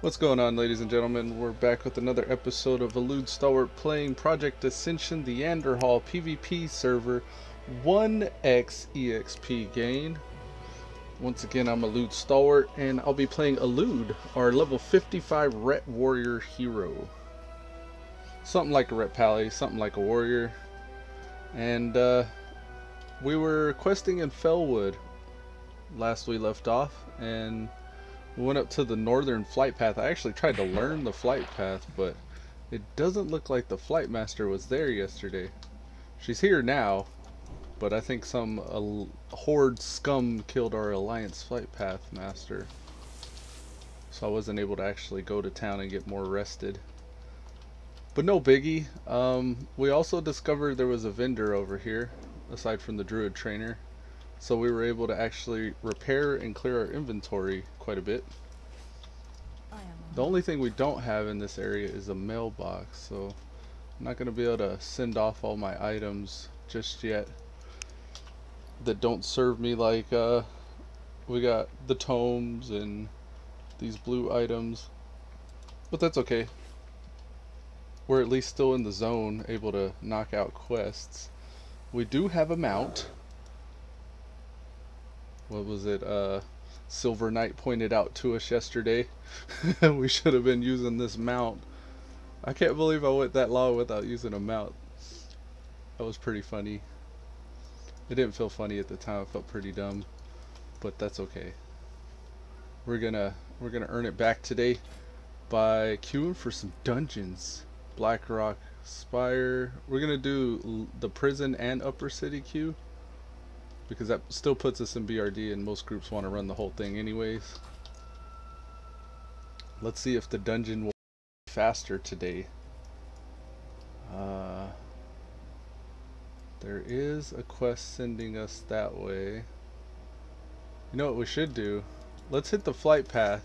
What's going on, ladies and gentlemen? We're back with another episode of Elude Stalwart playing Project Ascension, the Andorhal PvP server, 1x EXP gain. Once again, I'm Elude Stalwart, and I'll be playing Elude, our level 55 RetWar Hero. Something like a Ret Pally, something like a warrior. And we were questing in Felwood last we left off, and we went up to the northern flight path. I actually tried to learn the flight path, but it doesn't look like the flight master was there yesterday. She's here now, but I think some horde scum killed our alliance flight path master, so I wasn't able to actually go to town and get more rested. But no biggie. We also discovered there was a vendor over here aside from the druid trainer, so we were able to actually repair and clear our inventory quite a bit. The only thing we don't have in this area is a mailbox, so I'm not going to be able to send off all my items just yet that don't serve me. Like we got the tomes and these blue items, but that's okay. We're at least still in the zone, able to knock out quests. We do have a mount. What was it? Silver Knight pointed out to us yesterday. We should have been using this mount. I can't believe I went that long without using a mount. That was pretty funny. It didn't feel funny at the time. It felt pretty dumb, but that's okay. We're gonna earn it back today by queuing for some dungeons. Blackrock Spire. We're gonna do the prison and upper city queue, because that still puts us in BRD, and most groups want to run the whole thing anyways. Let's see if the dungeon will be faster today. There is a quest sending us that way. You know what we should do? Let's hit the flight path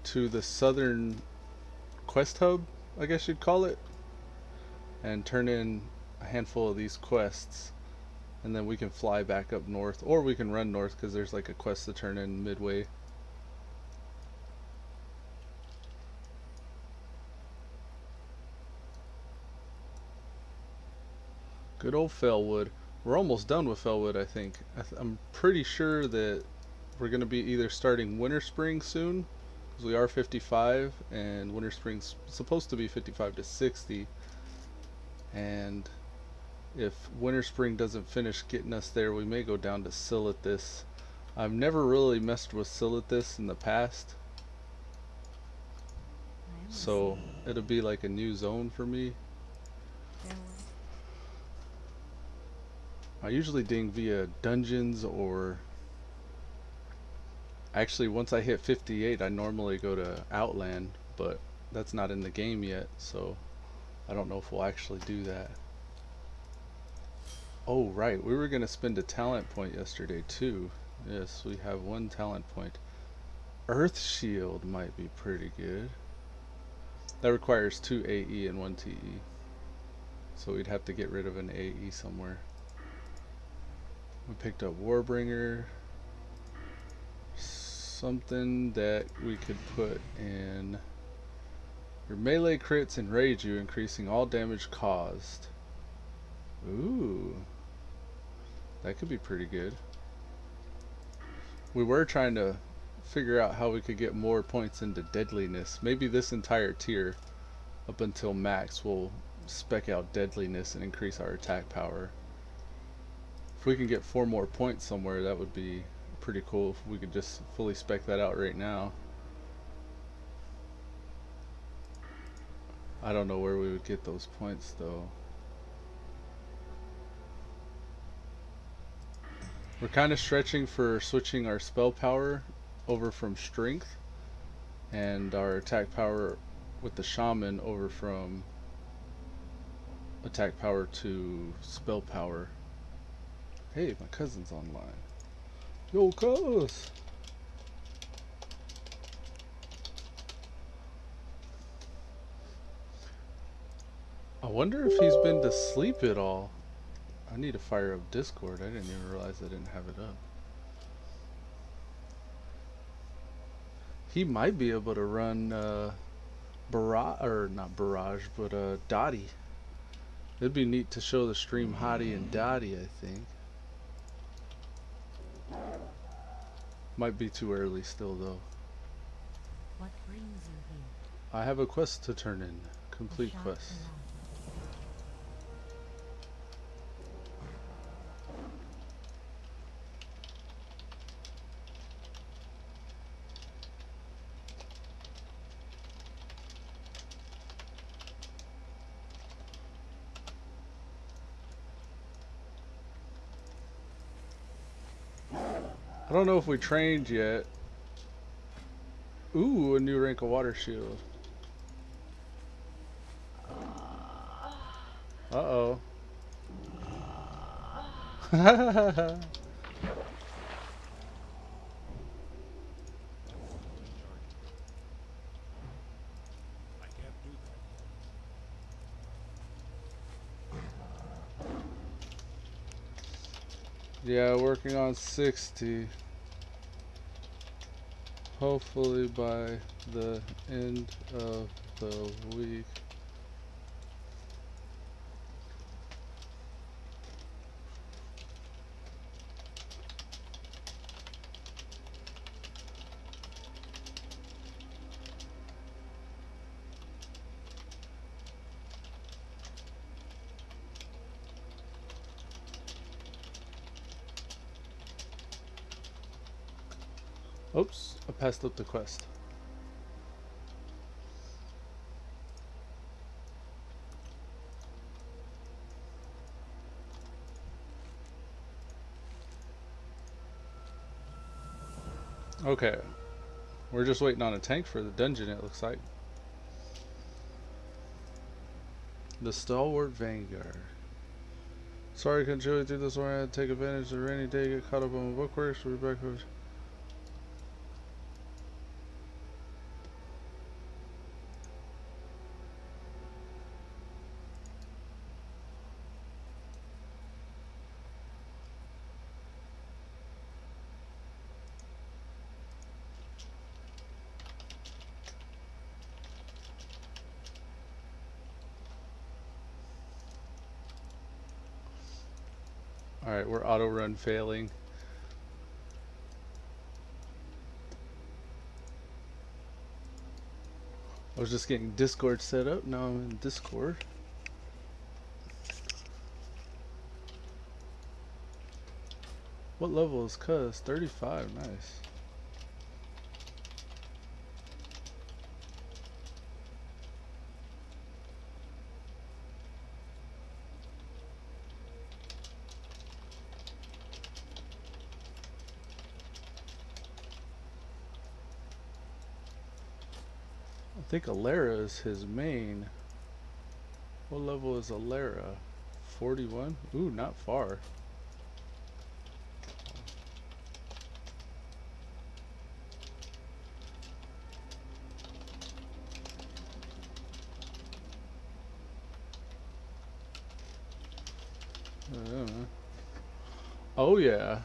to the southern quest hub, I guess you'd call it, and turn in a handful of these quests. And then we can fly back up north, or we can run north because there's like a quest to turn in midway. Good old Felwood. We're almost done with Felwood, I think. I'm pretty sure that we're going to be either starting Winter Spring soon, because we are 55, and Winter Spring's supposed to be 55 to 60. And if Winter Spring doesn't finish getting us there, we may go down to Silithus. I've never really messed with Silithus in the past, so it'll be like a new zone for me. I usually ding via dungeons, or actually once I hit 58 I normally go to Outland, but that's not in the game yet, so I don't know if we'll actually do that. Oh right, we were going to spend a talent point yesterday too. Yes, we have one talent point. Earth Shield might be pretty good. That requires 2 AE and 1 TE, so we'd have to get rid of an AE somewhere. We picked up Warbringer, something that we could put in. Your melee crits enrage you, increasing all damage caused. Ooh, that could be pretty good. We were trying to figure out how we could get more points into deadliness. Maybe this entire tier up until max will spec out deadliness and increase our attack power. If we can get 4 more points somewhere, that would be pretty cool. If we could just fully spec that out right now. I don't know where we would get those points though. We're kind of stretching for switching our spell power over from strength, and our attack power with the shaman over from attack power to spell power. Hey, my cousin's online. Yo, cuz! I wonder if he's been to sleep at all. I need to fire up Discord. I didn't even realize I didn't have it up. He might be able to run barrage, or not barrage, but Dottie. It'd be neat to show the stream Hottie and Dottie, I think. Might be too early still though. What brings you here? I have a quest to turn in. Complete quest. I don't know if we trained yet. Ooh, a new rank of water shield. Uh-oh. Yeah, working on 60. Hopefully by the end of the week. Oops, I passed up the quest. Okay, we're just waiting on a tank for the dungeon, it looks like. The Stalwart Vanguard. Sorry I couldn't show you through this one. I had to take advantage of the rainy day, get caught up on my bookwork, so we're back. Alright, we're auto run failing. I was just getting Discord set up, now I'm in Discord. What level is Cuz? 35, nice. I think Alara is his main. What level is Alara? 41? Ooh, not far. Oh yeah.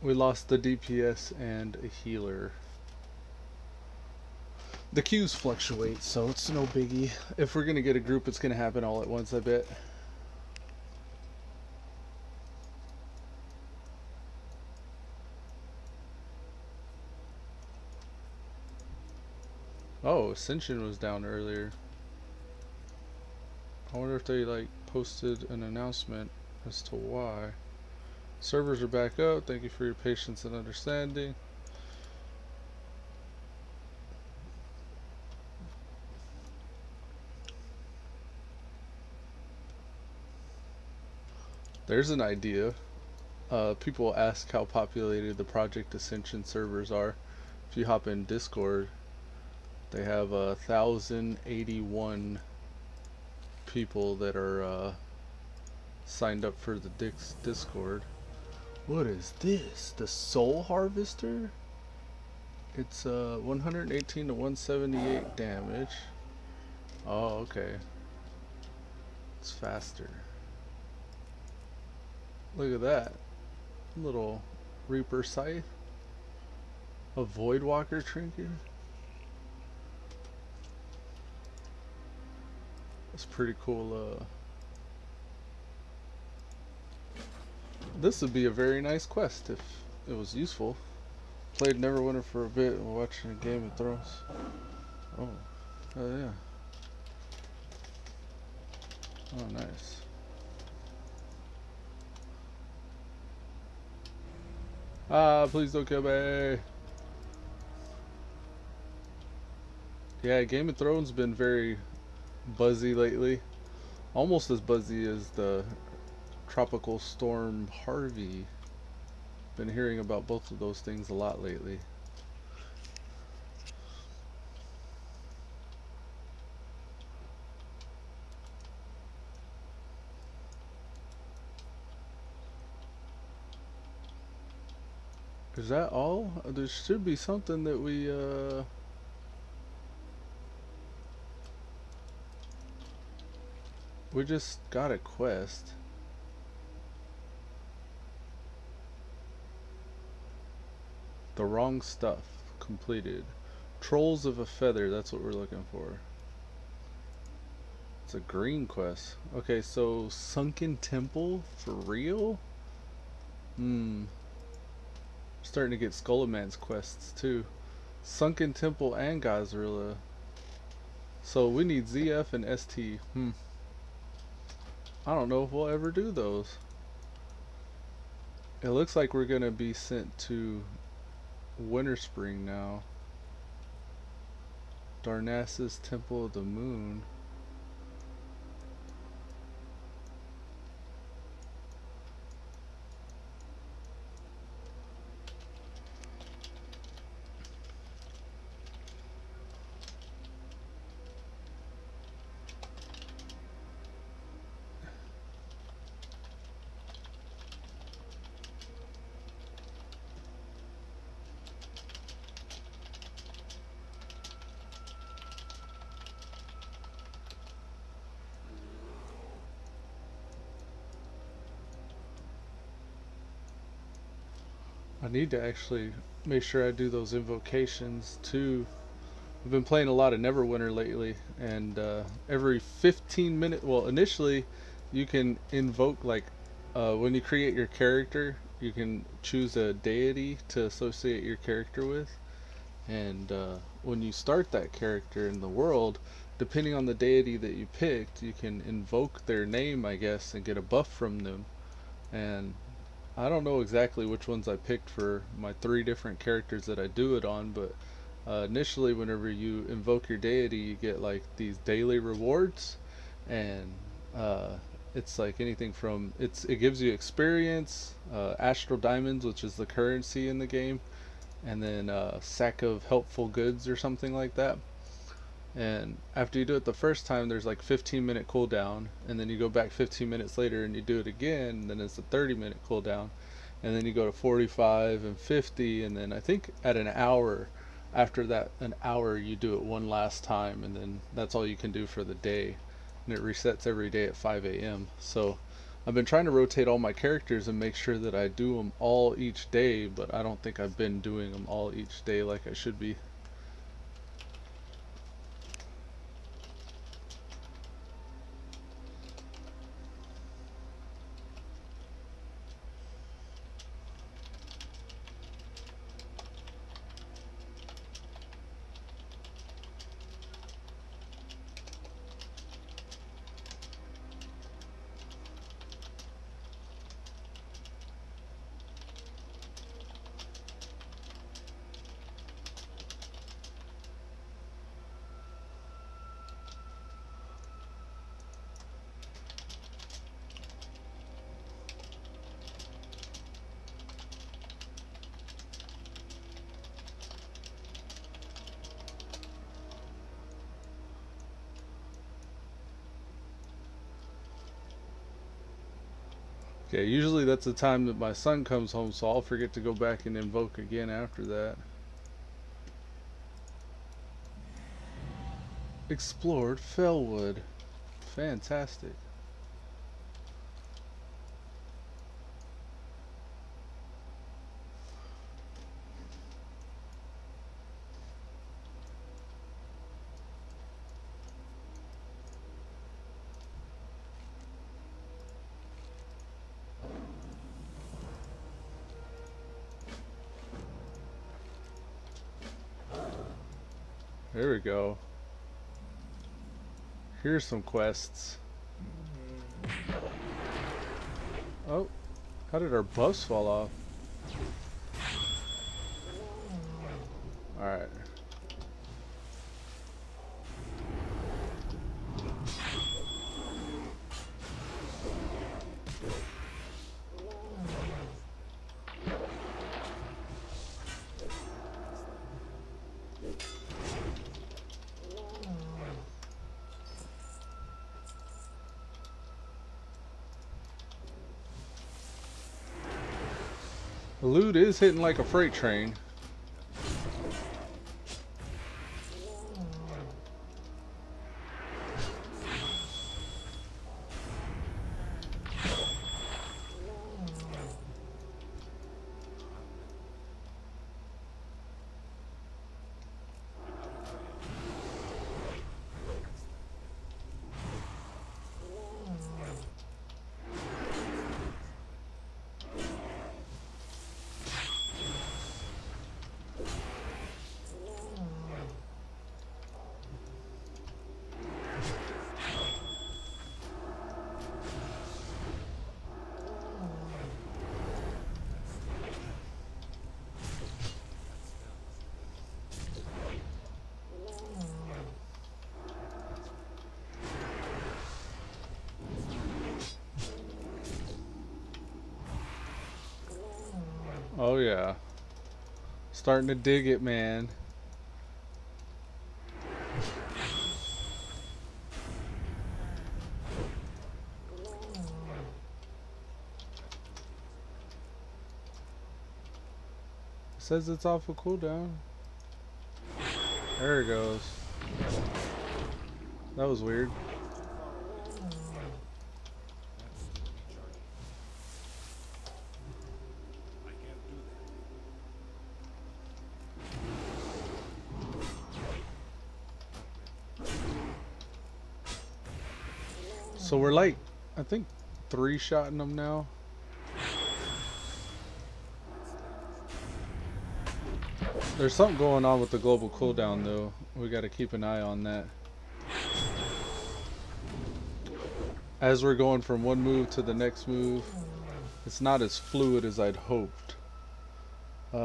We lost the DPS and a healer. The queues fluctuate, so it's no biggie. If we're gonna get a group, it's gonna happen all at once, I bet. Oh, Ascension was down earlier. I wonder if they like posted an announcement as to why. Servers are back up. Thank you for your patience and understanding. There's an idea. People ask how populated the Project Ascension servers are. If you hop in Discord, they have 1,081 people that are signed up for the Discord. What is this? The Soul Harvester? It's 118 to 178 damage. Oh, okay. It's faster. Look at that. Little Reaper Scythe. A Voidwalker trinket. That's pretty cool. This would be a very nice quest if it was useful. Played Neverwinter for a bit and watching a Game of Thrones. Oh, yeah. Oh, nice. Ah, please don't kill me. Yeah, Game of Thrones been very buzzy lately. Almost as buzzy as the tropical storm Harvey. Been hearing about both of those things a lot lately. Is that all? There should be something that we just got a quest. The wrong stuff completed. Trolls of a feather, that's what we're looking for. It's a green quest. Okay, so Sunken Temple for real? Starting to get Skullman's quests too. Sunken Temple and Gazrilla. So we need ZF and ST. I don't know if we'll ever do those. It looks like we're gonna be sent to Winter Spring now. Darnassus Temple of the Moon. I need to actually make sure I do those invocations too. I've been playing a lot of Neverwinter lately, and every 15 minutes, well, initially you can invoke, like, when you create your character, you can choose a deity to associate your character with, and when you start that character in the world, depending on the deity that you picked, you can invoke their name, I guess, and get a buff from them. And I don't know exactly which ones I picked for my 3 different characters that I do it on, but initially whenever you invoke your deity, you get like these daily rewards, and it's like anything from, it gives you experience, astral diamonds, which is the currency in the game, and then a sack of helpful goods or something like that. And after you do it the first time, there's like 15-minute cooldown, and then you go back 15 minutes later and you do it again, and then it's a 30-minute cooldown, and then you go to 45 and 50, and then I think at an hour, after that an hour, you do it one last time, and then that's all you can do for the day, and it resets every day at 5 a.m. So I've been trying to rotate all my characters and make sure that I do them all each day, but I don't think I've been doing them all each day like I should be. Okay, usually that's the time that my son comes home, so I'll forget to go back and invoke again after that. Explored Fellwood. Fantastic. There we go. Here's some quests. Oh, how did our buffs fall off? Alright. Elude is hitting like a freight train. Oh yeah. Starting to dig it, man. Says it's off a cooldown. There it goes. That was weird. So we're like, I think 3-shotting them now. There's something going on with the global cooldown though. We got to keep an eye on that. As we're going from one move to the next move, it's not as fluid as I'd hoped.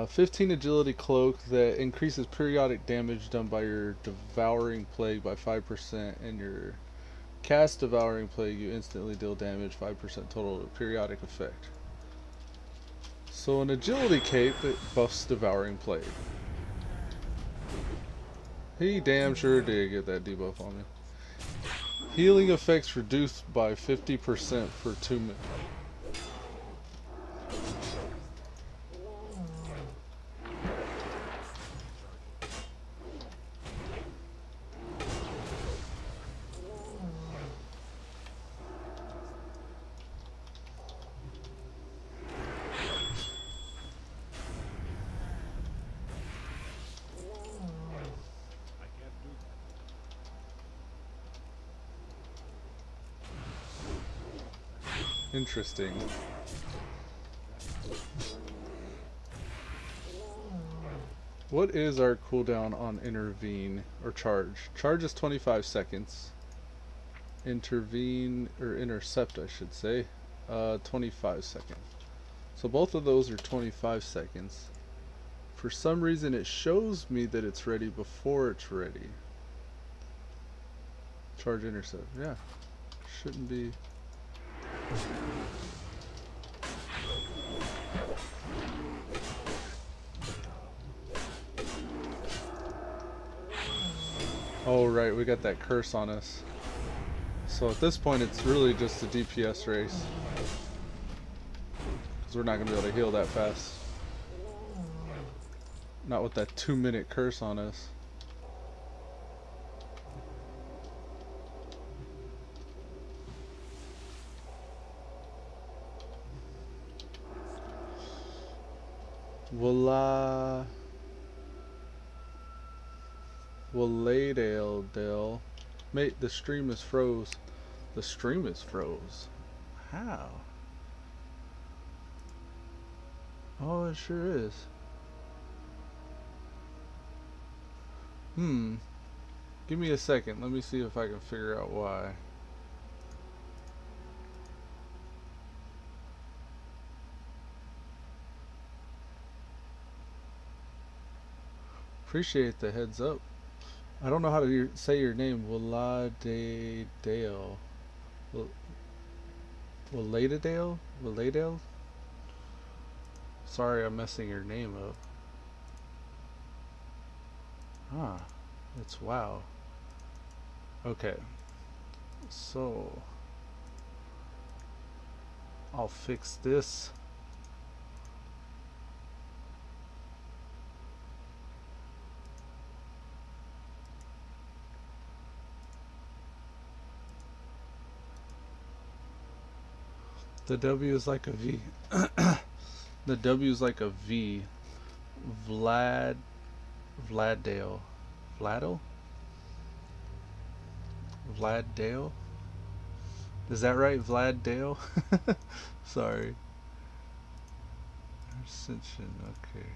15 agility cloak that increases periodic damage done by your devouring plague by 5%, and your cast devouring plague you instantly deal damage 5% total periodic effect. So an agility cape, it buffs devouring plague. He damn sure did get that debuff on me. Healing effects reduced by 50% for 2 minutes. Interesting. What is our cooldown on intervene or charge? Charge is 25 seconds. Intervene or intercept, I should say, 25 seconds. So both of those are 25 seconds. For some reason it shows me that it's ready before it's ready. Charge intercept, yeah. Shouldn't be. Oh right, we got that curse on us. So at this point it's really just a DPS race. Because we're not going to be able to heal that fast. Not with that 2-minute curse on us. WoTLK. Mate, the stream is froze. The stream is froze. How? Oh, it sure is. Give me a second. Let me see if I can figure out why. Appreciate the heads up. I don't know how to say your name. WoTLK. WoTLK? Sorry, I'm messing your name up. Ah, it's wow. Okay. So I'll fix this. The W is like a V. The W is like a V. Vladdale. Vladdle? Vladdale? Is that right? Vladdale? Sorry. Ascension, okay.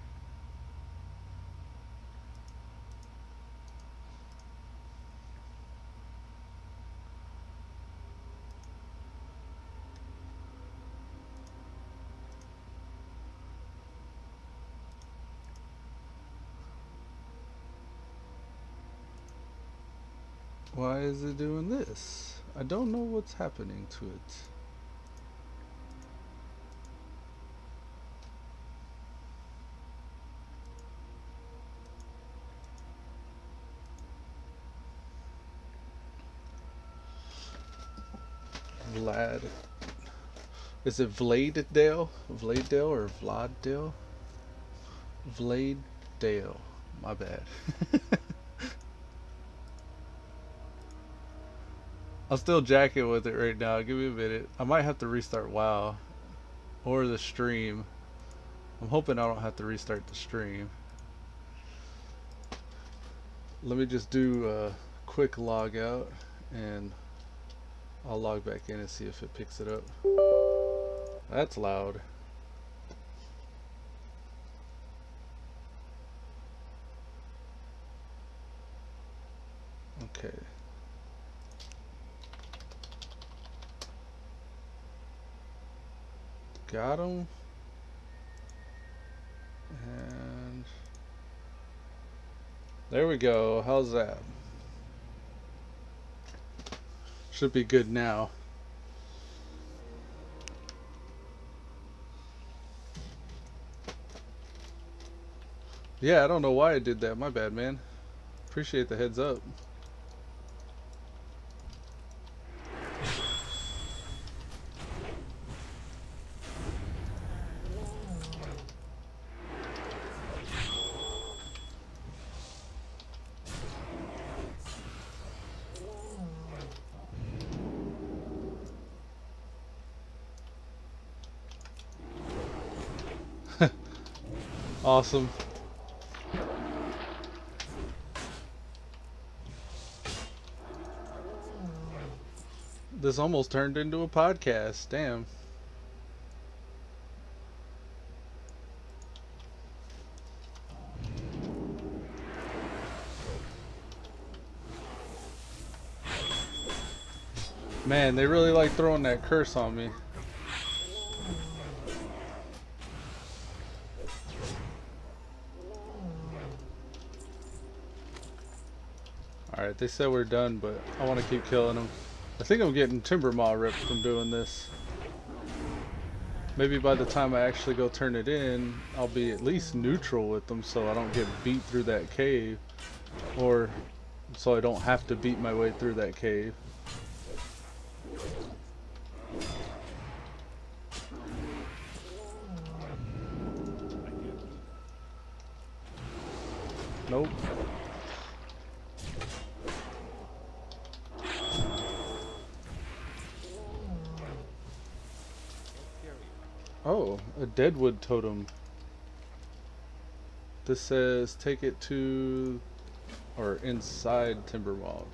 Why is it doing this? I don't know what's happening to it. Vlad. Is it Vladedale? Vladedale or Vladdale? Vladedale. My bad. I'm still jacking with it right now. Give me a minute. I might have to restart WoW or the stream. I'm hoping I don't have to restart the stream. Let me just do a quick log out and I'll log back in and see if it picks it up. That's loud. Okay. Got him. And there we go. How's that? Should be good now. Yeah, I don't know why I did that. My bad, man. Appreciate the heads up. Awesome. This almost turned into a podcast. Damn. Man, they really like throwing that curse on me. Alright, they said we're done, but I want to keep killing them. I think I'm getting Timber Maw ripped from doing this. Maybe by the time I actually go turn it in, I'll be at least neutral with them so I don't get beat through that cave. Or so I don't have to beat my way through that cave. Nope. Oh, a deadwood totem. This says take it to or inside Timberwald.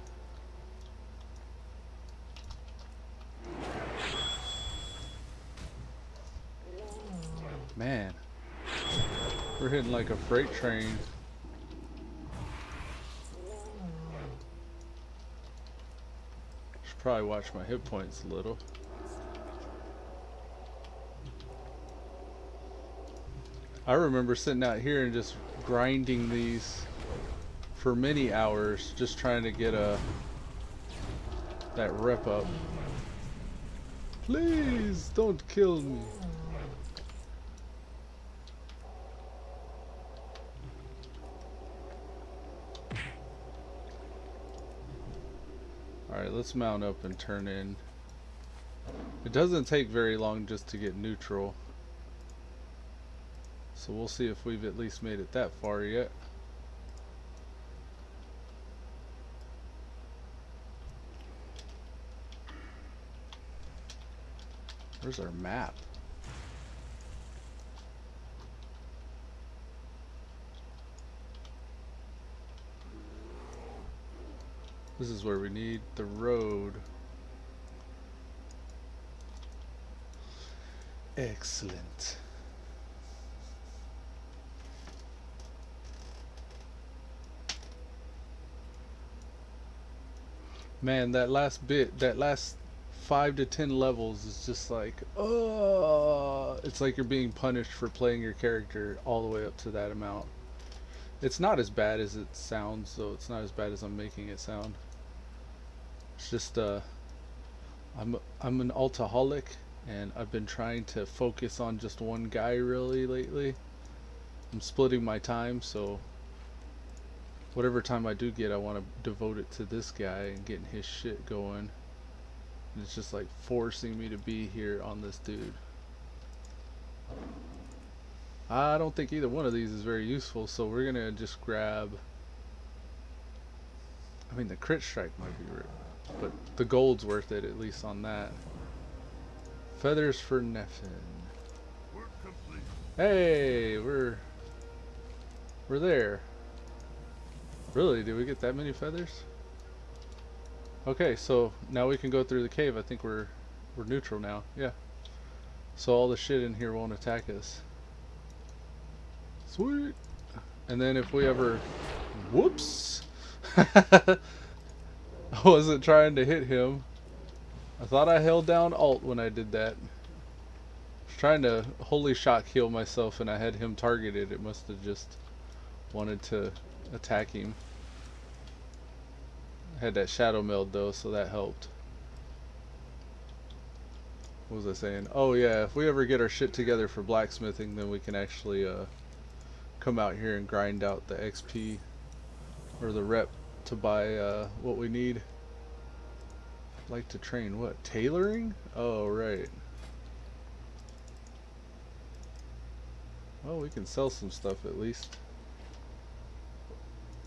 Man, we're hitting like a freight train. Should probably watch my hit points a little. I remember sitting out here and just grinding these for many hours, just trying to get that rep up. Please don't kill me. Alright, let's mount up and turn in. It doesn't take very long just to get neutral. So we'll see if we've at least made it that far yet. Where's our map? This is where we need the road. Excellent. Man, that last bit, that last 5 to 10 levels is just like, oh, it's like you're being punished for playing your character all the way up to that amount. It's not as bad as it sounds, though. It's not as bad as I'm making it sound. It's just, I'm an alcoholic, and I've been trying to focus on just one guy really lately. I'm splitting my time, so whatever time I do get, I want to devote it to this guy and getting his shit going. And it's just like forcing me to be here on this dude. I don't think either one of these is very useful, so we're gonna just grab, I mean, the crit strike might be right, but the gold's worth it, at least on that. Feathers for Neffin. Hey, we're there. Really? Did we get that many feathers? Okay, so now we can go through the cave. I think we're neutral now. Yeah. So all the shit in here won't attack us. Sweet. And then if we ever, whoops. I wasn't trying to hit him. I thought I held down Alt when I did that. I was trying to holy shot heal myself and I had him targeted. It must have just wanted to attack him. I had that shadow meld though, so that helped. What was I saying? Oh yeah, if we ever get our shit together for blacksmithing, then we can actually come out here and grind out the XP or the rep to buy what we need. Like to train what? Tailoring? Oh right. Well, we can sell some stuff at least.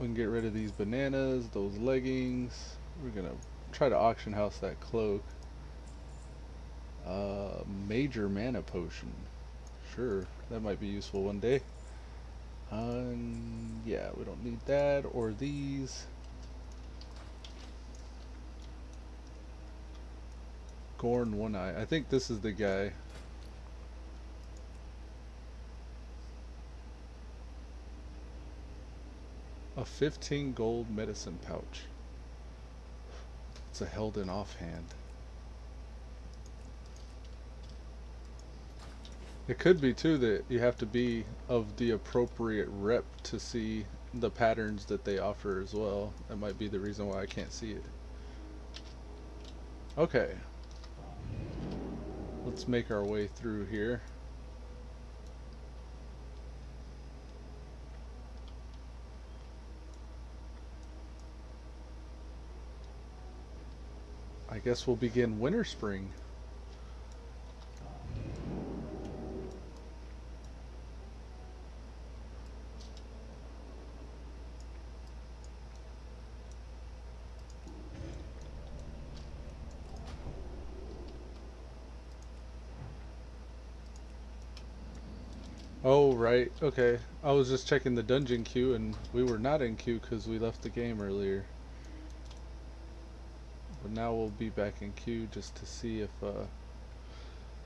We can get rid of these bananas, those leggings. We're gonna try to auction house that cloak. Major mana potion. Sure, that might be useful one day. Yeah, we don't need that or these. Gorn One Eye. I think this is the guy. A 15 gold medicine pouch. It's a held in offhand. It could be too that you have to be of the appropriate rep to see the patterns that they offer as well. That might be the reason why I can't see it. Okay. Let's make our way through here. I guess we'll begin winter spring. Oh, right. Okay. I was just checking the dungeon queue and we were not in queue because we left the game earlier. But now we'll be back in queue just to see if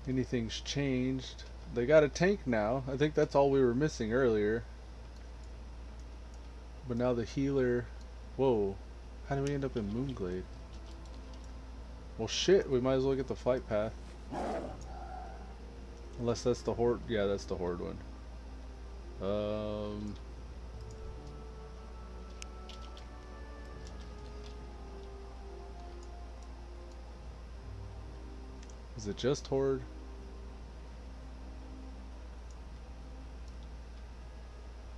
anything's changed. They got a tank now. I think that's all we were missing earlier. But now the healer... Whoa. How do we end up in Moonglade? Well, shit. We might as well get the flight path. Unless that's the Horde. Yeah, that's the Horde one. Is it just Horde?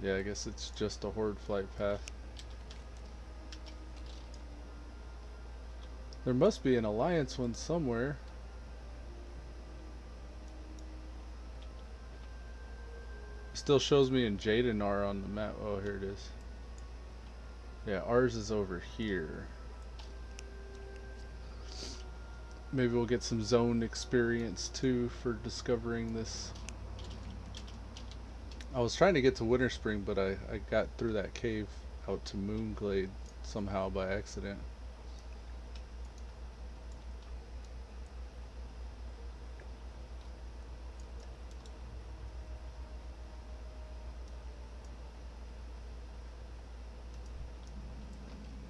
Yeah, I guess it's just a Horde flight path. There must be an Alliance one somewhere. Still shows me in Jadenar on the map. Oh, here it is. Yeah, ours is over here. Maybe we'll get some zone experience too for discovering this. I was trying to get to Winter Spring, but I got through that cave out to Moonglade somehow by accident.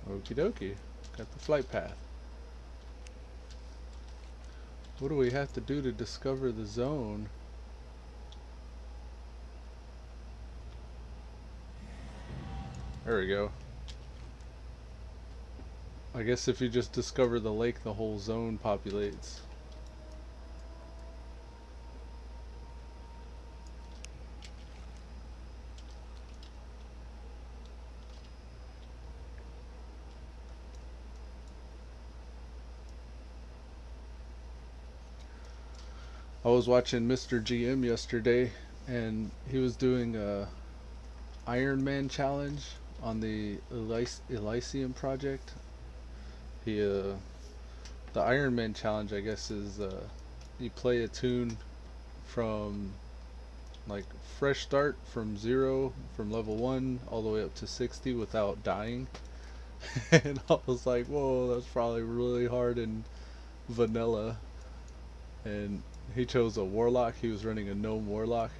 Okie dokie. Got the flight path. What do we have to do to discover the zone? There we go. I guess if you just discover the lake, the whole zone populates. I was watching Mr. GM yesterday, and he was doing a Iron Man challenge on the Elysium project. The Iron Man challenge, I guess, is you play a tune from like fresh start from 0, from level 1 all the way up to 60 without dying. And I was like, whoa, that's probably really hard in vanilla. And he chose a warlock. He was running a gnome warlock.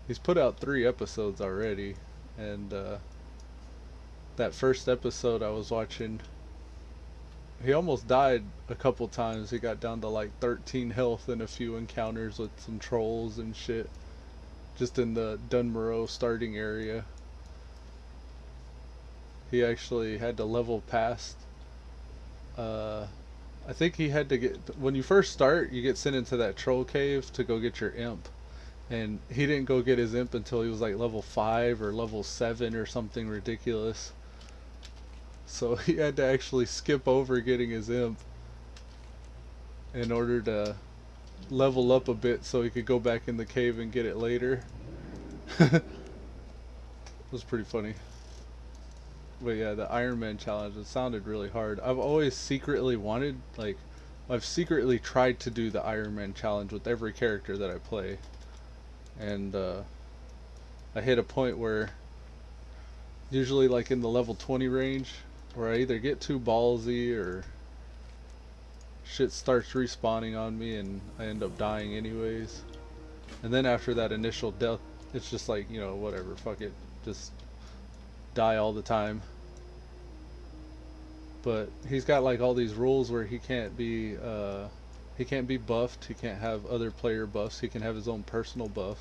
He's put out 3 episodes already, and that first episode I was watching, he almost died a couple times. He got down to like 13 health in a few encounters with some trolls and shit, just in the Dunmorrow starting area. He actually had to level past I think he had to get, when you first start, you get sent into that troll cave to go get your imp. And he didn't go get his imp until he was like level 5 or level 7 or something ridiculous. So he had to actually skip over getting his imp in order to level up a bit so he could go back in the cave and get it later. It was pretty funny. But yeah, the Iron Man challenge, it sounded really hard. I've always secretly wanted, like, I've secretly tried to do the Iron Man challenge with every character that I play. And I hit a point where, usually like in the level 20 range, where I either get too ballsy or shit starts respawning on me and I end up dying anyways. And then after that initial death, it's just like, you know, whatever, fuck it, just die all the time. But he's got like all these rules where he can't be buffed, he can't have other player buffs, he can have his own personal buff,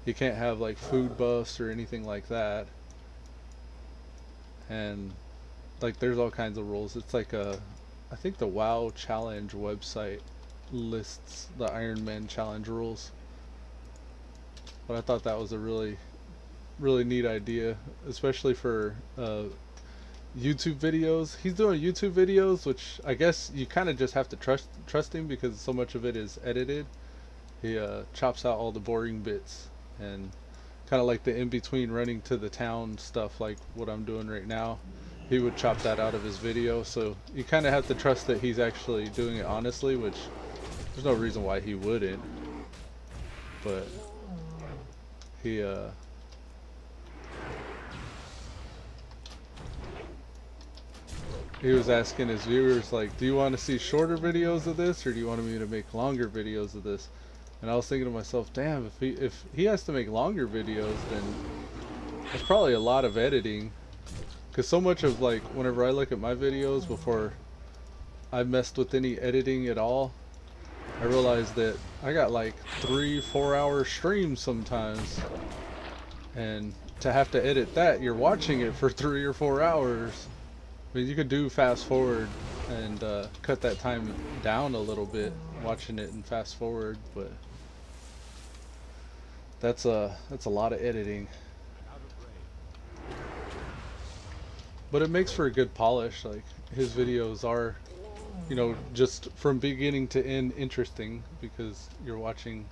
he can't have like food buffs or anything like that. And like there's all kinds of rules. It's like I think the WoW challenge website lists the Iron Man challenge rules. But I thought that was a really neat idea, especially for YouTube videos. He's doing YouTube videos, which I guess you kind of just have to trust him because so much of it is edited. He chops out all the boring bits, and kind of like the in-between running to the town stuff like what I'm doing right now, he would chop that out of his video. So you kind of have to trust that he's actually doing it honestly, which there's no reason why he wouldn't. But He he was asking his viewers, like, do you want to see shorter videos of this, or do you want me to make longer videos of this? And I was thinking to myself, damn, if he has to make longer videos, then that's probably a lot of editing. Because so much of, like, whenever I look at my videos before I messed with any editing at all, I realized that I got like 3-4 hour streams sometimes. And to have to edit that, you're watching it for 3 or 4 hours. I mean, you could do fast forward and cut that time down a little bit, watching it in fast forward, but that's a lot of editing. But it makes for a good polish. Like, his videos are, you know, just from beginning to end interesting, because you're watching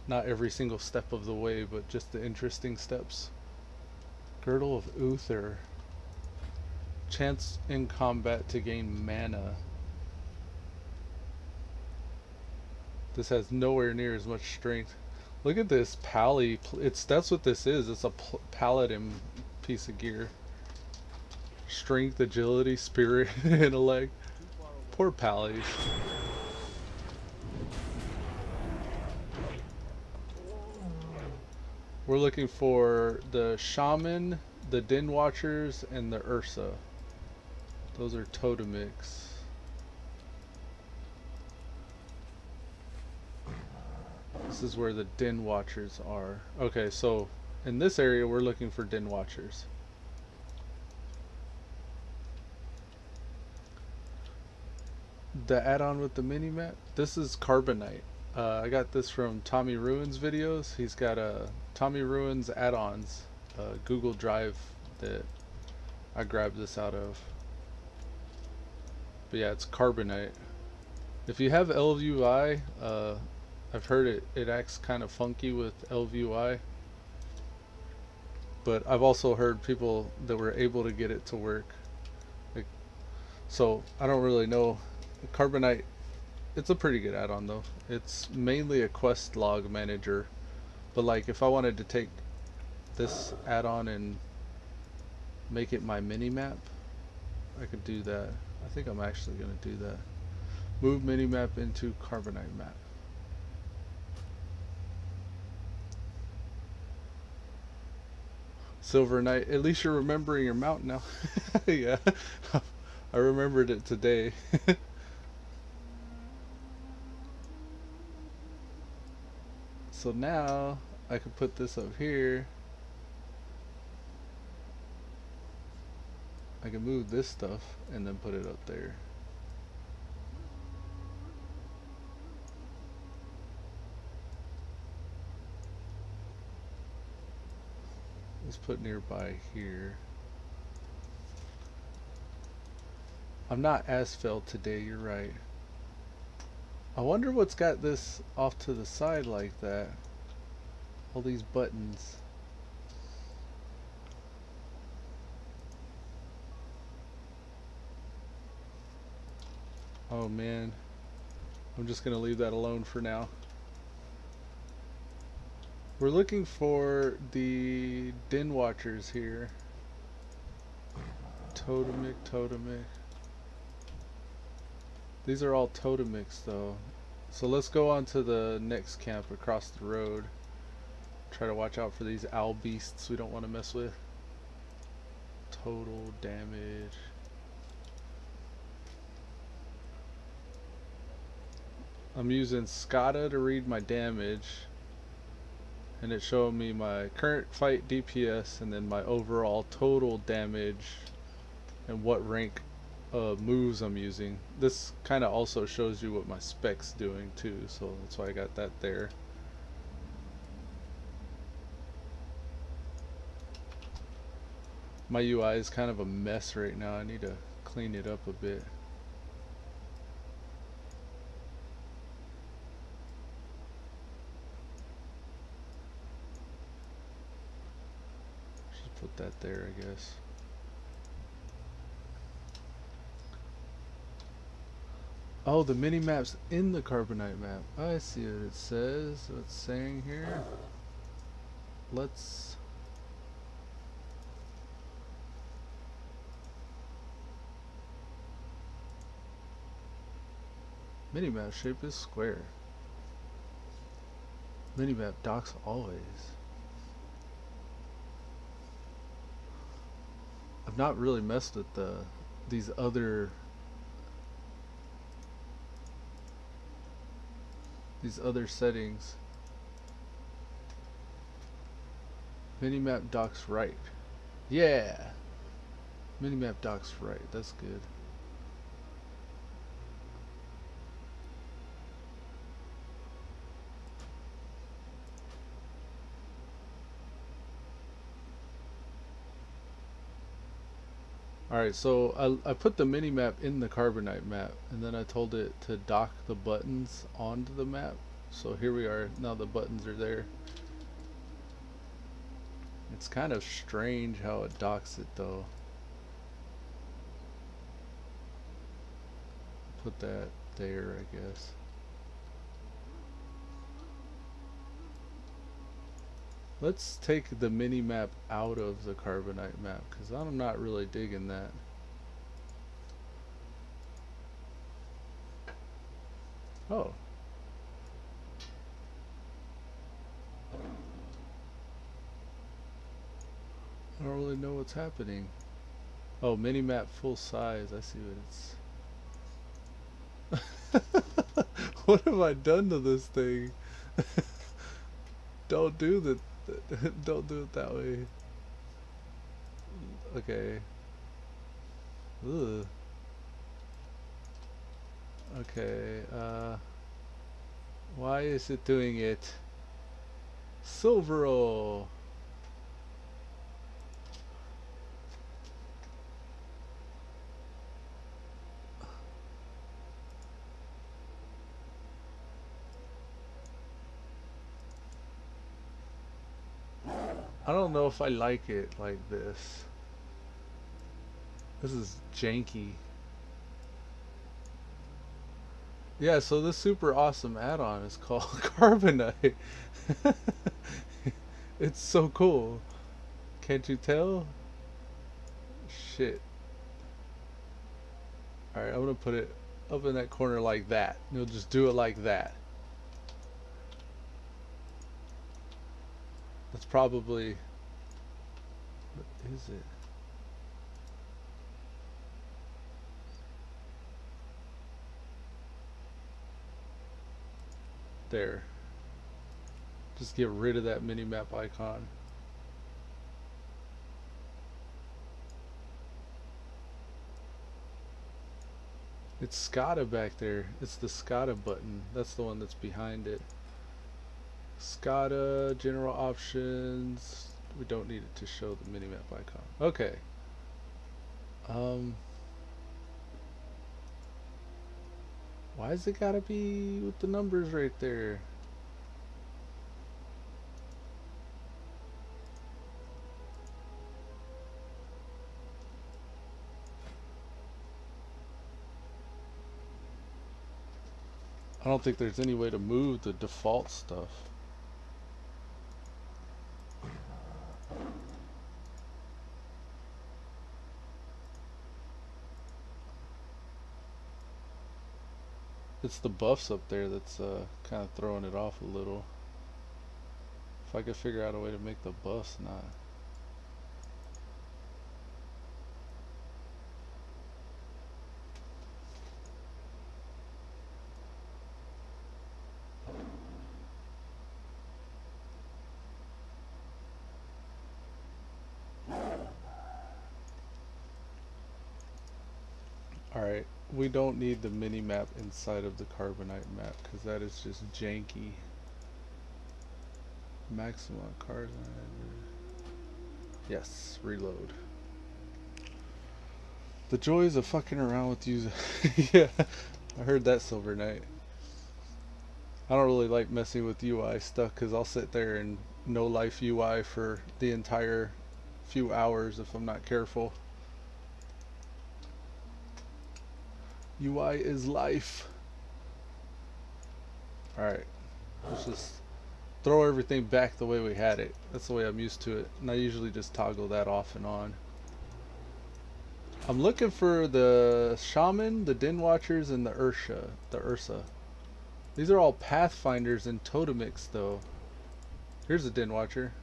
not every single step of the way, but just the interesting steps. Girdle of Uther. Chance in combat to gain mana. This has nowhere near as much strength. Look at this pally. That's what this is. It's a paladin piece of gear. Strength, agility, spirit, intellect. Poor pallies. We're looking for the shaman, the den watchers, and the Ursa. Those are totemics. This is where the den watchers are. Okay, so in this area we're looking for den watchers. The add-on with the mini-map, this is Carbonite. I got this from Tommy Ruins videos. He's got a Tommy Ruins add-ons Google Drive that I grabbed this out of. But yeah, it's Carbonite. If you have LVUI, I've heard it acts kind of funky with LVUI, but I've also heard people that were able to get it to work. Like, so I don't really know. Carbonite, it's a pretty good add-on though. It's mainly a quest log manager, but like if I wanted to take this add-on and make it my mini map, I could do that. I think I'm actually going to do that. Move mini map into Carbonite map. Silver Knight, at least you're remembering your mount now. Yeah, I remembered it today. So now I can put this up here. I can move this stuff and then put it up there. Let's put nearby here. I'm not asphalt today, you're right. I wonder what's got this off to the side like that. All these buttons. Oh man, I'm just gonna leave that alone for now. We're looking for the den watchers here. Totemic. These are all totemics though. So let's go on to the next camp across the road. Try to watch out for these owl beasts we don't want to mess with. Total damage. I'm using SCADA to read my damage, and it's showing me my current fight DPS and then my overall total damage and what rank moves I'm using. This kind of also shows you what my spec's doing too, so that's why I got that there. My UI is kind of a mess right now. I need to clean it up a bit. Just put that there, I guess. Oh, the mini map's in the Carbonite map. I see what it says. What it's saying here. let's minimap shape is square. Minimap docks always. I've not really messed with these other settings. Minimap docks right. Yeah. Minimap docks right. That's good. Alright, so I put the minimap in the Carbonite map, and then I told it to dock the buttons onto the map. So here we are, now the buttons are there. It's kind of strange how it docks it though. Put that there, I guess. Let's take the minimap out of the Carbonite map, because I'm not really digging that. Oh. I don't really know what's happening. Oh, minimap full size. I see what it's... What have I done to this thing? Don't do the... Don't do it that way. Okay. Ugh. Okay, why is it doing it? Silvero! I don't know if I like it like this. This is janky. Yeah, so this super awesome add-on is called Carbonite. It's so cool. Can't you tell? Shit. Alright, I'm gonna put it up in that corner like that. You'll just do it like that. That's probably... What is it? There. Just get rid of that minimap icon. It's SCADA back there. It's the SCADA button. That's the one that's behind it. SCADA, general options. We don't need it to show the minimap icon. Okay. Why's it gotta be with the numbers right there? I don't think there's any way to move the default stuff. It's the buffs up there that's kind of throwing it off a little. If I could figure out a way to make the buffs not. Alright, we don't need the mini-map inside of the Carbonite map because that is just janky. Maximum cars. Yes, reload. The joys of fucking around with you. Yeah, I heard that, Silver Knight. I don't really like messing with UI stuff because I'll sit there and no life UI for the entire few hours if I'm not careful. UI is life. Alright, let's just throw everything back the way we had it. That's the way I'm used to it. And I usually just toggle that off and on. I'm looking for the Shaman, the Den Watchers, and the Ursa. These are all Pathfinders and Totemics though. Here's a Den Watcher.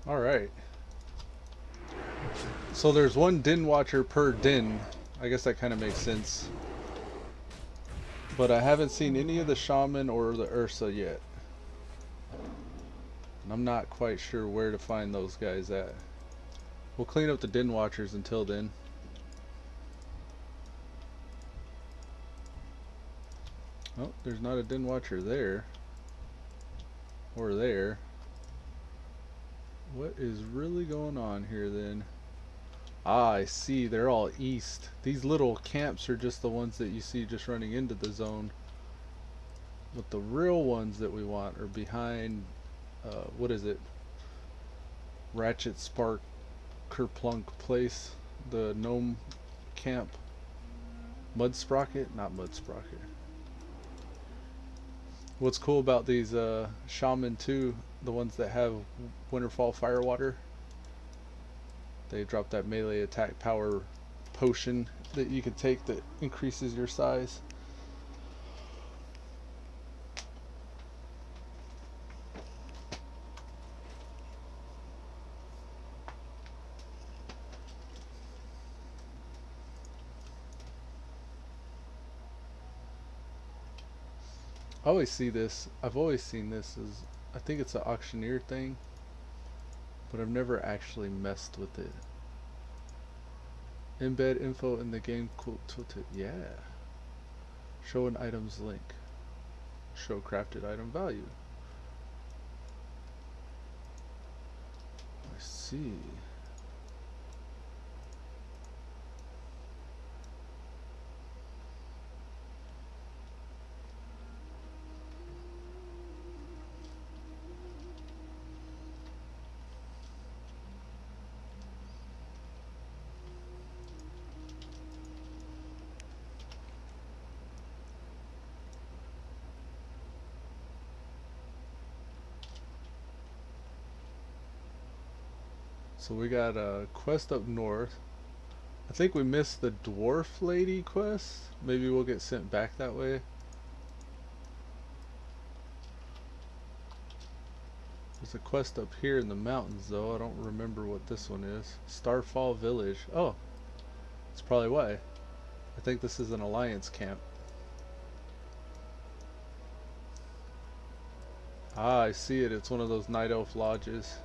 Alright. So there's one Den Watcher per den. I guess that kind of makes sense. But I haven't seen any of the Shaman or the Ursa yet. And I'm not quite sure where to find those guys at. We'll clean up the Den Watchers until then. Oh, there's not a Den Watcher there. Or there. What is really going on here then? Ah, I see. They're all east. These little camps are just the ones that you see just running into the zone. But the real ones that we want are behind, what is it? Ratchet Spark Kerplunk place. The gnome camp. Mud Sprocket? Not Mud Sprocket. What's cool about these Shaman too, the ones that have Winterfall Firewater, they drop that melee attack power potion that you can take that increases your size. I always see this. I've always seen this as, I think it's an auctioneer thing, but I've never actually messed with it. Embed info in the game tooltip. Yeah. Show an item's link. Show crafted item value. I see. So we got a quest up north. I think we missed the dwarf lady quest. Maybe we'll get sent back that way. There's a quest up here in the mountains though. I don't remember what this one is. Starfall Village. Oh, that's probably why. I think this is an alliance camp. Ah, I see it. It's one of those night elf lodges.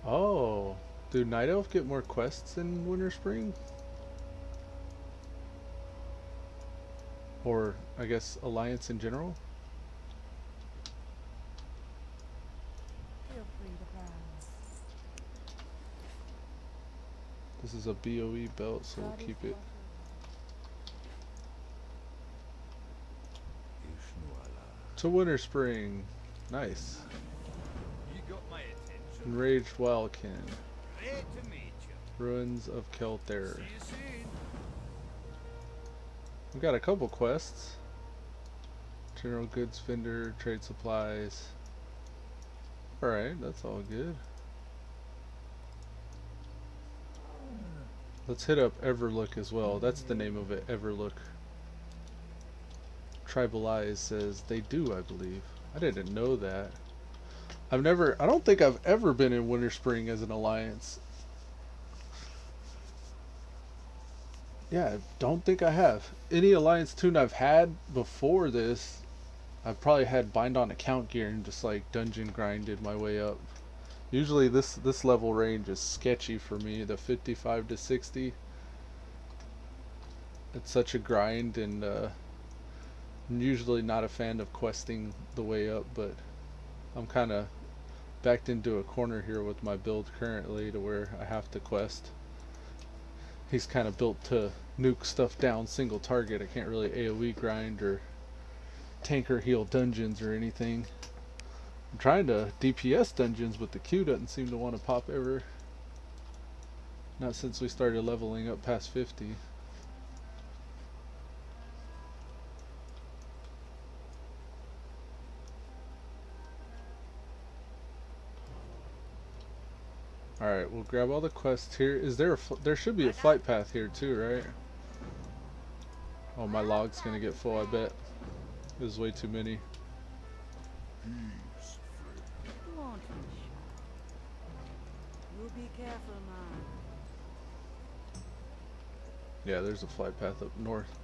Oh, do Night Elf get more quests in Winter Spring? Or, I guess, Alliance in general? Feel free to browse. This is a BOE belt, so we'll keep it. To Winter Spring. Nice. Enraged Wildkin. Ruins of Kelther. We've got a couple quests. General goods vendor, trade supplies. Alright, that's all good. Let's hit up Everlook as well. That's the name of it, Everlook. Tribal Eyes says they do, I believe. I didn't know that. I don't think I've ever been in Winter Spring as an alliance. Yeah, I don't think I have. Any alliance tune I've had before this, I've probably had bind on account gear and just like dungeon grinded my way up. Usually this level range is sketchy for me, the 55 to 60. It's such a grind, and I'm usually not a fan of questing the way up, but I'm kind of backed into a corner here with my build currently to where I have to quest. He's kind of built to nuke stuff down single target. I can't really AoE grind or tanker heal dungeons or anything. I'm trying to DPS dungeons, but the Q doesn't seem to want to pop ever. Not since we started leveling up past 50. Alright, we'll grab all the quests here. Is there there should be a flight path here too, right? Oh, my log's gonna get full, I bet. There's way too many. You be careful, man. Yeah, there's a flight path up north.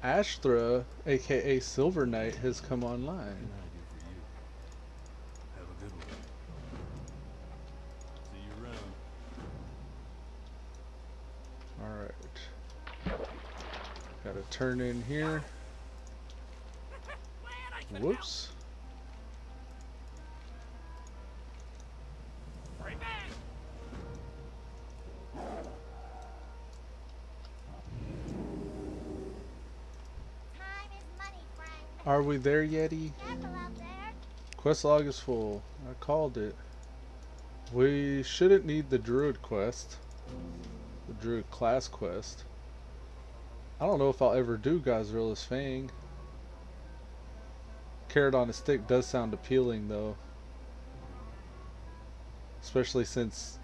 Ashtra, aka Silver Knight, has come online. Have a good one. See you around. Alright. Gotta turn in here. Whoops. Are we there, Yeti? Quest log is full. I called it. We shouldn't need the Druid quest. The Druid class quest. I don't know if I'll ever do Gazrilla's Fang. Carrot on a stick does sound appealing though. Especially since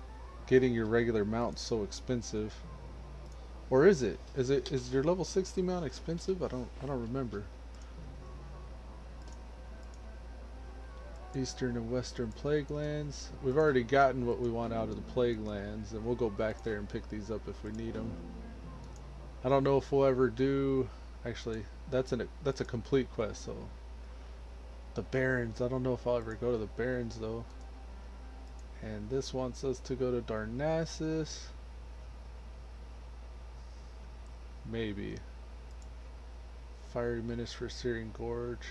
getting your regular mount's so expensive. Or is it? Is your level 60 mount expensive? I don't remember. Eastern and Western Plague Lands. We've already gotten what we want out of the Plague Lands, and we'll go back there and pick these up if we need them. I don't know if we'll ever do. Actually, that's a complete quest. So the Barrens. I don't know if I'll ever go to the Barrens though. And this wants us to go to Darnassus. Maybe. Fiery Menace for Syrian Gorge.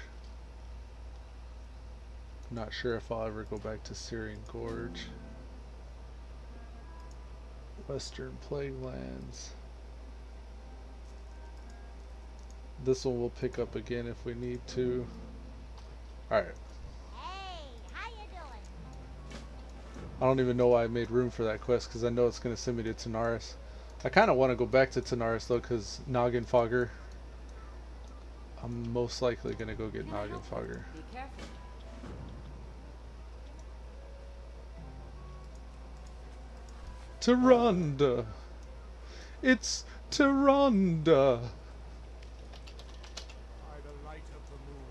Not sure if I'll ever go back to Syrian Gorge. Western Plague Lands. This one we'll pick up again if we need to. Alright. Hey, how you doing? I don't even know why I made room for that quest, because I know it's going to send me to Tanaris. I kind of want to go back to Tanaris though, because Noggin Fogger. I'm most likely going to go get Noggin Fogger. Be careful. Tyrande! It's Tyrande! By the light of the moon.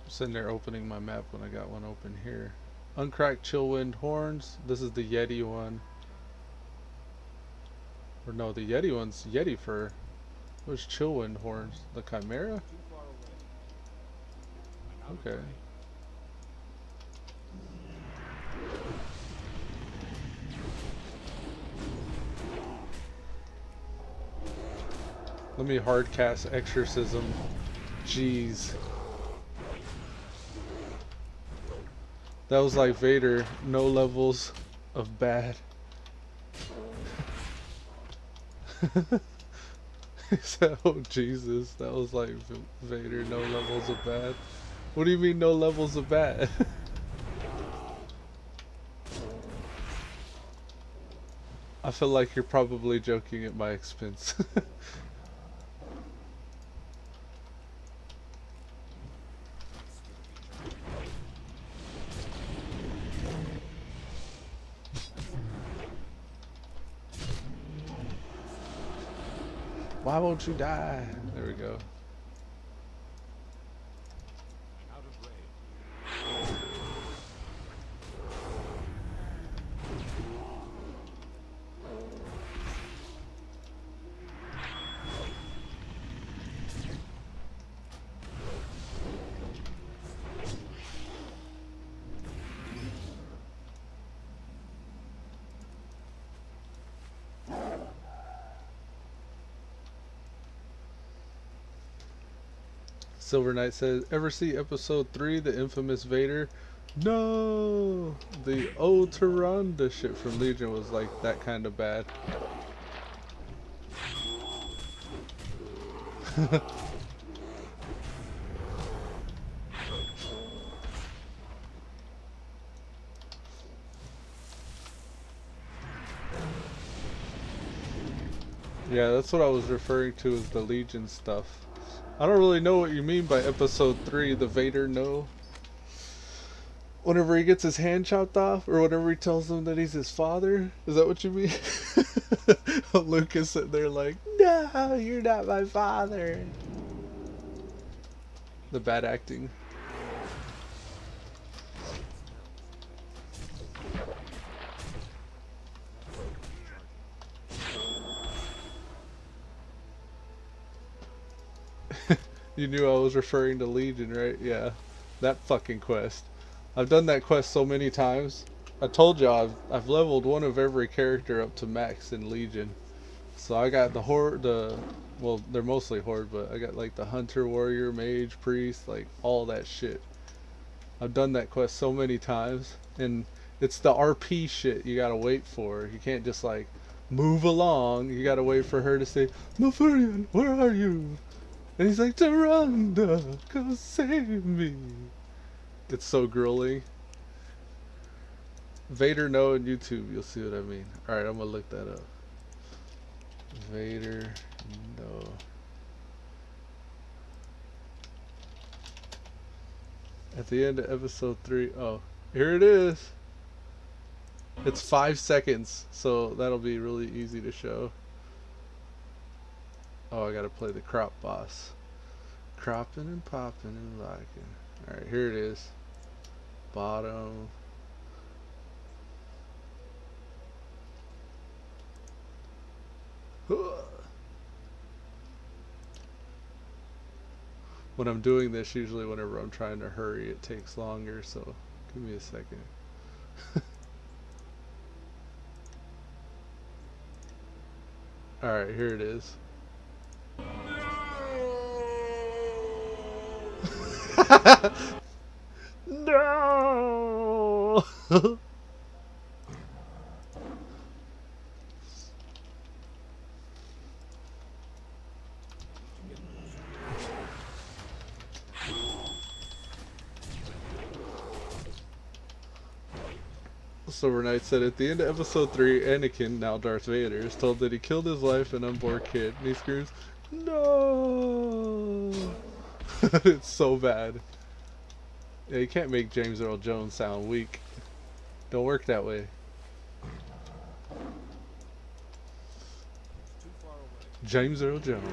I'm sitting there opening my map when I got one open here. Uncracked Chillwind Horns. This is the Yeti one. Or no, the Yeti one's Yeti fur. Where's Chillwind Horns? The Chimera? Okay. Let me hard cast Exorcism. Jeez. That was like Vader, no levels of bad. He said, oh Jesus, that was like Vader, no levels of bad. What do you mean no levels of bad? I feel like you're probably joking at my expense. Why won't you die? There we go. Out of range. Silver Knight says, ever see episode 3, the infamous Vader? No! The Tyrande shit from Legion was like that kind of bad. Yeah, that's what I was referring to as the Legion stuff. I don't really know what you mean by episode 3, the Vader no. Whenever he gets his hand chopped off, or whenever he tells him that he's his father? Is that what you mean? Luke is sitting there like, no, you're not my father. The bad acting. You knew I was referring to Legion, right? Yeah. That fucking quest. I've done that quest so many times. I told y'all I've leveled one of every character up to max in Legion. So I got the Horde, well, they're mostly Horde, but I got like the Hunter, Warrior, Mage, Priest, like all that shit. I've done that quest so many times. And it's the RP shit you gotta wait for. You can't just like move along. You gotta wait for her to say, Malfurion, where are you? And he's like, Tyrande, go save me. It's so grueling. Vader no on YouTube, you'll see what I mean. Alright, I'm gonna look that up. Vader no. At the end of episode 3, oh, here it is. It's 5 seconds, so that'll be really easy to show. Oh, I gotta play the crop boss. Cropping and popping and locking. Alright, here it is. Bottom. When I'm doing this, usually whenever I'm trying to hurry, it takes longer, so give me a second. Alright, here it is. No! Silver Knight said at the end of episode 3, Anakin, now Darth Vader, is told that he killed his wife and unborn kid, and he screams, no! It's so bad. Yeah, you can't make James Earl Jones sound weak. Don't work that way. James Earl Jones.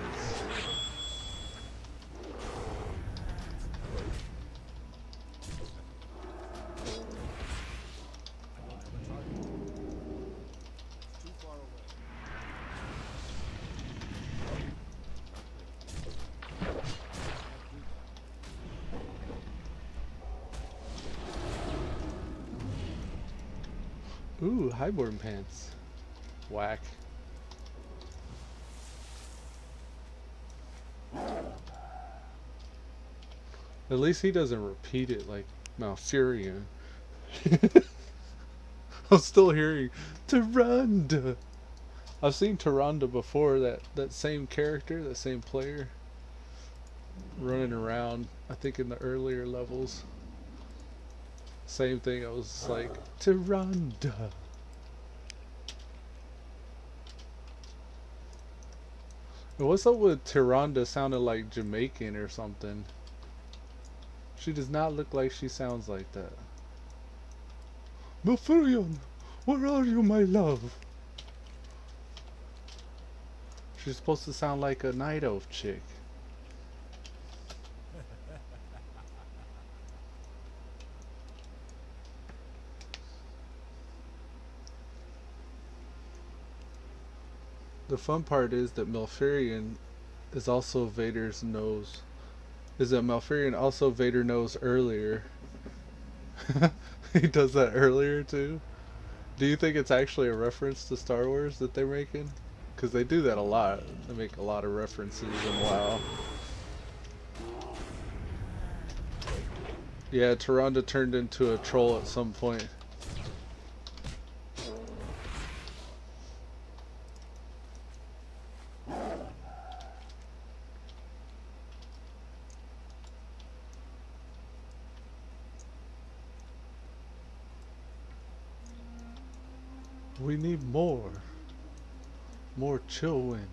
Ooh, highborn pants. Whack. At least he doesn't repeat it like Malfurion. I'm still hearing Tyrande. I've seen Tyrande before, that same character, that same player running around, I think in the earlier levels. Same thing, I was like, Tyrande. What's up with Tyrande sounding like Jamaican or something? She does not look like she sounds like that. Malfurion, where are you, my love? She's supposed to sound like a night elf chick. The fun part is that Malfurion is also Vader's nose. Is that Malfurion also Vader knows earlier? He does that earlier too? Do you think it's actually a reference to Star Wars that they're making? Because they do that a lot. They make a lot of references in WoW. Yeah, Tyrande turned into a troll at some point. We need more chill wind.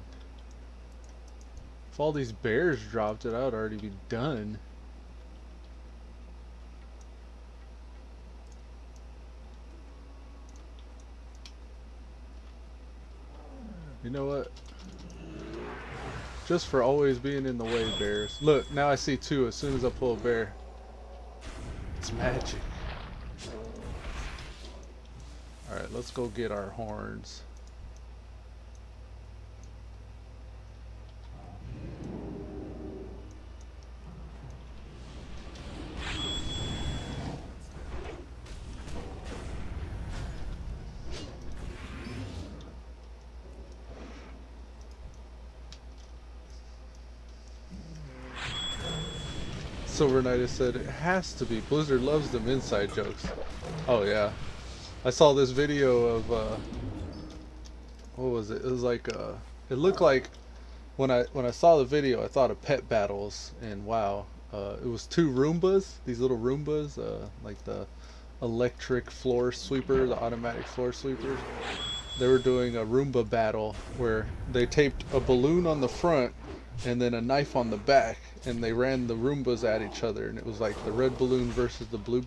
If all these bears dropped it, I would already be done. You know what? Just for always being in the way, bears. Look, now I see two as soon as I pull a bear. It's magic. Alright, let's go get our horns. Silver Knight has said it has to be. Blizzard loves them inside jokes. Oh yeah. I saw this video of what was it? It was like it looked like when I saw the video I thought of pet battles, and wow. It was two Roombas, these little Roombas, like the electric floor sweeper, the automatic floor sweepers. They were doing a Roomba battle where they taped a balloon on the front and then a knife on the back, and they ran the Roombas at each other, and it was like the red balloon versus the blue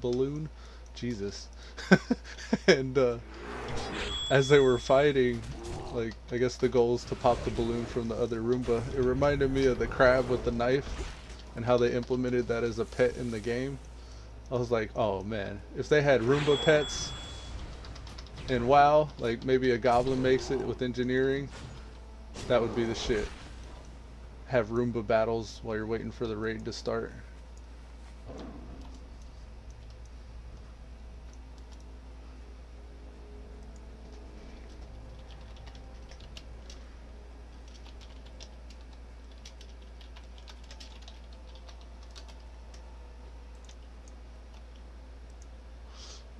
balloon. Jesus. And as they were fighting, like, I guess the goal is to pop the balloon from the other Roomba. It reminded me of the crab with the knife and how they implemented that as a pet in the game. I was like, oh man, if they had Roomba pets in WoW, like maybe a goblin makes it with engineering, that would be the shit. Have Roomba battles while you're waiting for the raid to start.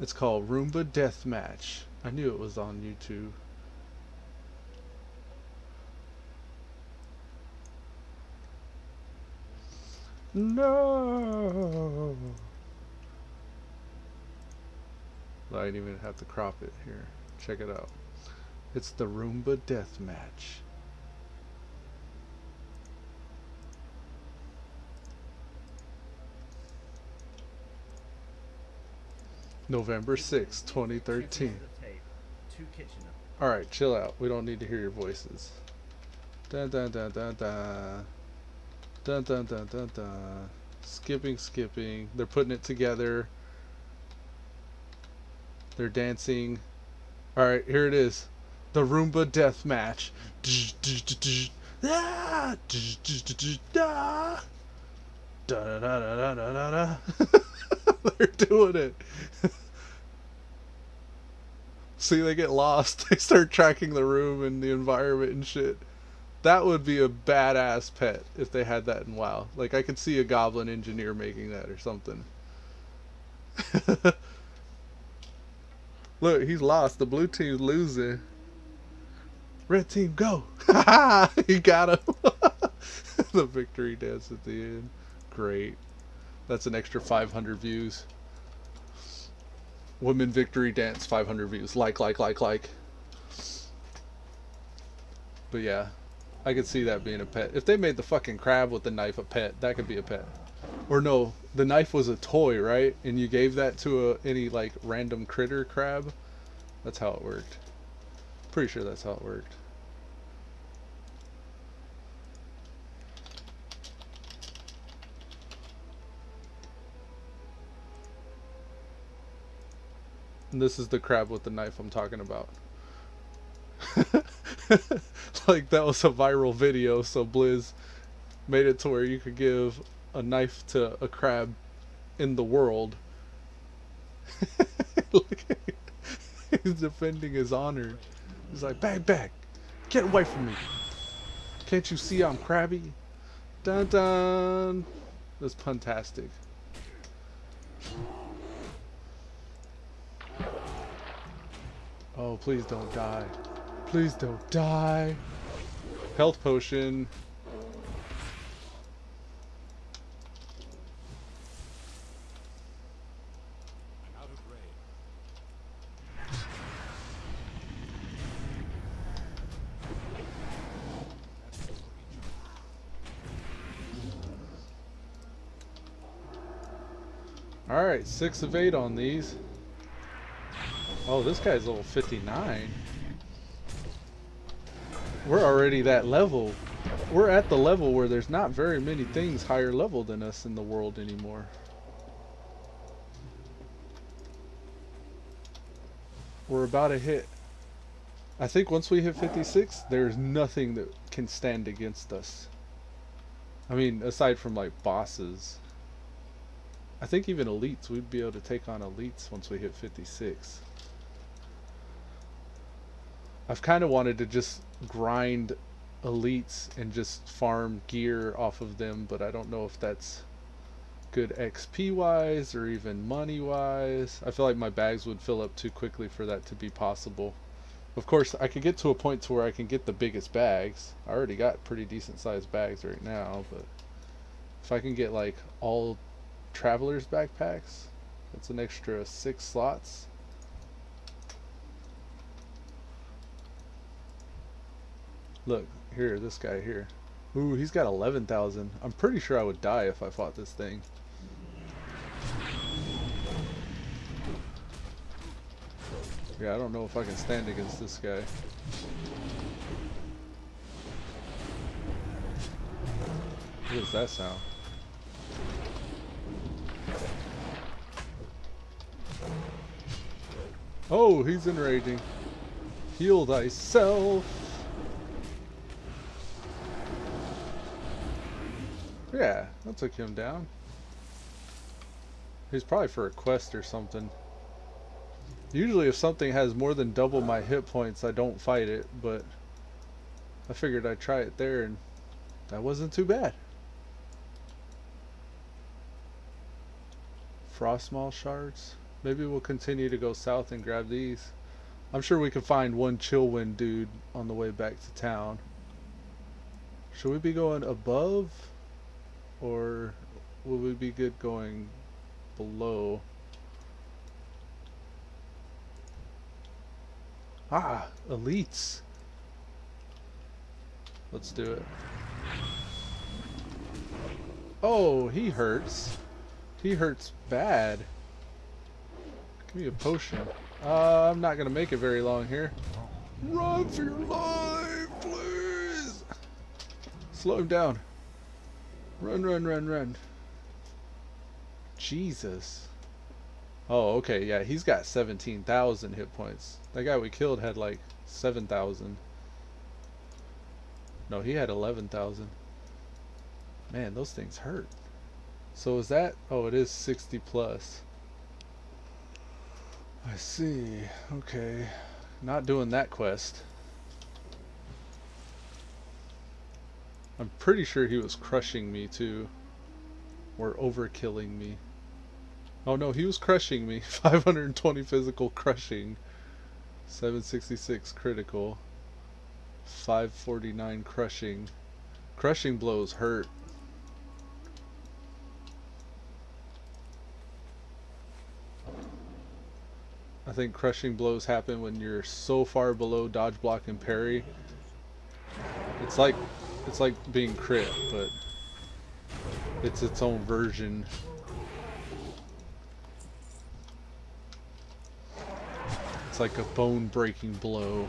It's called Roomba Deathmatch. I knew it was on YouTube. No. I didn't even have to crop it here. Check it out. It's the Roomba Deathmatch. November 6, 2013. Alright, chill out. We don't need to hear your voices. Dun dun dun dun dun. Dun dun dun dun dun. Skipping. They're putting it together. They're dancing. Alright, here it is. The Roomba Death Match. They're doing it. See, they get lost. They start tracking the room and the environment and shit. That would be a badass pet if they had that in WoW. Like, I could see a goblin engineer making that or something. Look, he's lost. The blue team's losing. Red team, go! He got him. The victory dance at the end. Great. That's an extra 500 views. Women victory dance, 500 views. Like. But yeah, I could see that being a pet. If they made the fucking crab with the knife a pet, that could be a pet. Or no, the knife was a toy, right? And you gave that to any like random critter crab. That's how it worked. Pretty sure that's how it worked. And this is the crab with the knife I'm talking about. Like, that was a viral video, so Blizz made it to where you could give a knife to a crab in the world. Look at him. He's defending his honor. He's like, back, get away from me. Can't you see I'm crabby? Dun dun. That's fantastic. Oh, please don't die. Please don't die. Health potion. I'm out of range. Alright, 6 of 8 on these. Oh, this guy's level 59. We're already that level. We're at the level where there's not very many things higher level than us in the world anymore. We're about to hit. I think once we hit 56, there's nothing that can stand against us. I mean, aside from like bosses. I think even elites, we'd be able to take on elites once we hit 56. I've kind of wanted to just grind elites and just farm gear off of them, but I don't know if that's good XP wise or even money wise. I feel like my bags would fill up too quickly for that to be possible. Of course, I could get to a point to where I can get the biggest bags. I already got pretty decent sized bags right now, but if I can get like all travelers backpacks, that's an extra 6 slots. Look here, this guy here. Ooh, he's got 11,000. I'm pretty sure I would die if I fought this thing. Yeah, I don't know if I can stand against this guy. What does that sound? Oh, he's enraging. Heal thyself. Yeah, that took him down. He's probably for a quest or something. Usually if something has more than double my hit points, I don't fight it, but I figured I'd try it there, and that wasn't too bad. Frostmaw shards. Maybe we'll continue to go south and grab these. I'm sure we could find one Chillwind dude on the way back to town. Should we be going above? Or will we be good going below? Ah, elites. Let's do it. Oh, he hurts. He hurts bad. Give me a potion. I'm not gonna make it very long here. Run for your life, please. Slow him down. Run, run, run, run. Jesus. Oh, okay, yeah, he's got 17,000 hit points. That guy we killed had like 7,000. No, he had 11,000. Man, those things hurt. So is that... Oh, it is 60 plus. I see. Okay. Not doing that quest. I'm pretty sure he was crushing me too. Or overkilling me. Oh no, he was crushing me. 520 physical crushing. 766 critical. 549 crushing. Crushing blows hurt. I think crushing blows happen when you're so far below dodge, block, and parry. It's like being crit, but it's its own version. It's like a bone-breaking blow.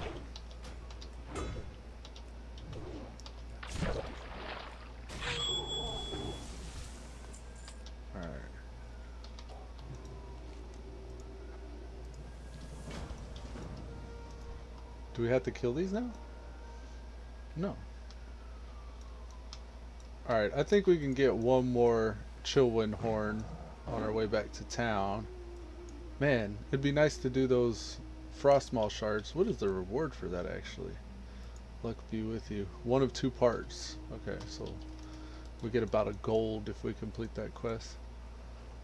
Alright. Do we have to kill these now? No. Alright, I think we can get one more Chillwind horn on our way back to town. Man, it'd be nice to do those Frostmaw shards. What is the reward for that actually? Luck be with you. 1 of 2 parts. Okay, so We get about a gold if we complete that quest.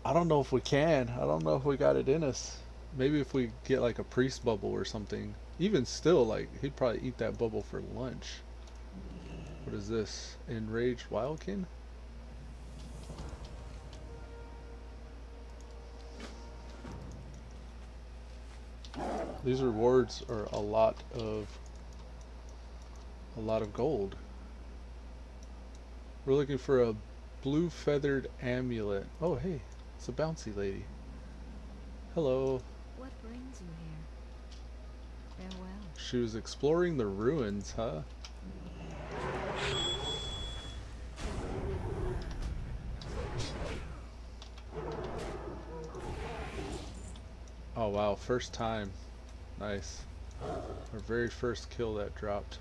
I don't know if we can. I don't know if we got it in us. Maybe if we get like a priest bubble or something. Even still, like, he'd probably eat that bubble for lunch. What is this? Enraged Wildkin? These rewards are a lot of gold. We're looking for a blue feathered amulet. Oh hey, it's a bouncy lady. Hello. What brings you here? Farewell. She was exploring the ruins, huh? Oh wow, first time. Nice. Our very first kill that dropped.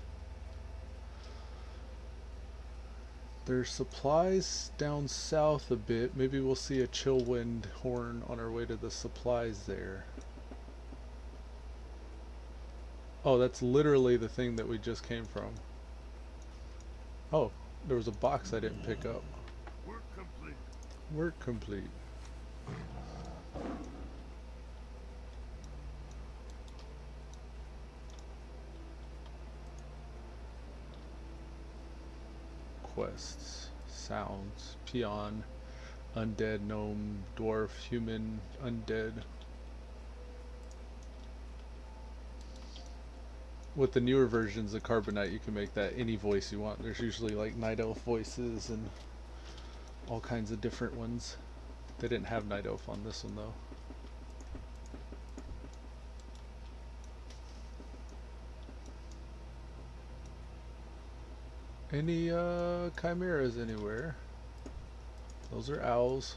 There's supplies down south a bit. Maybe we'll see a Chillwind horn on our way to the supplies there. Oh, that's literally the thing that we just came from. Oh, there was a box I didn't pick up. Work complete. Work complete. Quests, sounds, peon, undead, gnome, dwarf, human, undead. With the newer versions of Carbonite, you can make that any voice you want. There's usually like Night Elf voices and all kinds of different ones. They didn't have Night Elf on this one though. Any chimeras anywhere? Those are owls.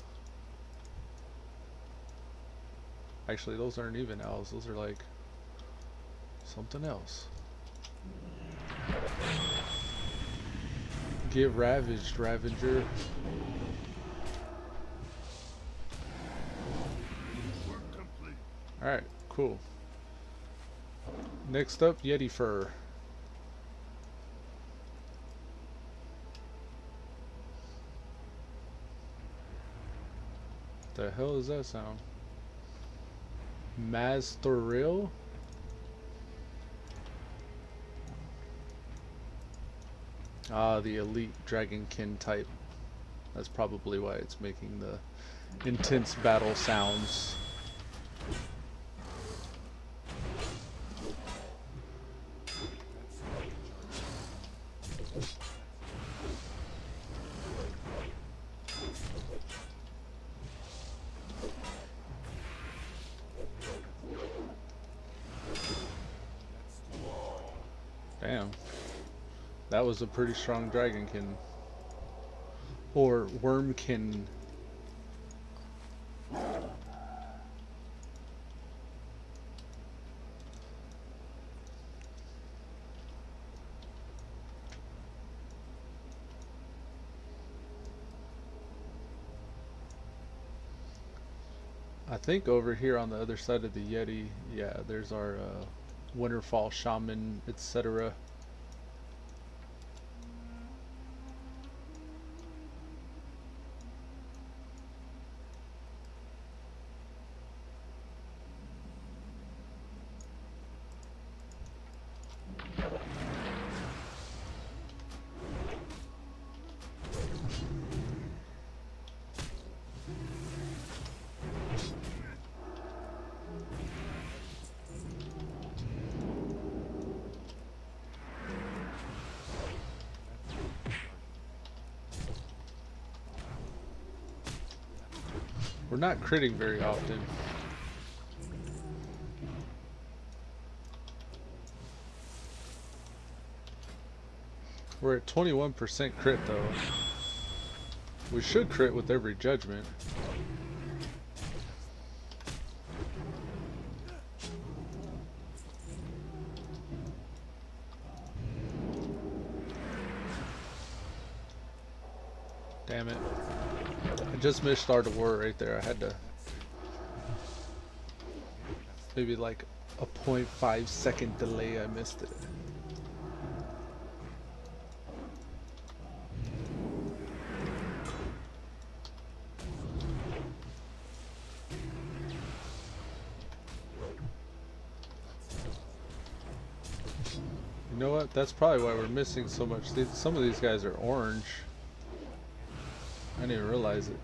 Actually, those aren't even owls. Those are like something else. Get ravaged, Ravager. Alright, cool. Next up, Yeti fur. The hell does that sound? Mazthoril? Ah, the elite dragonkin type. That's probably why it's making the intense battle sounds. Damn. That was a pretty strong dragonkin. Or wormkin. I think over here on the other side of the Yeti, yeah, there's our Winterfall Shaman, etc. We're not critting very often. We're at 21% crit though. We should crit with every judgment. Damn it. I just missed Art of War right there. I had to... Maybe like a 0.5 second delay, I missed it. know what? That's probably why we're missing so much. Some of these guys are orange. I didn't even realize it.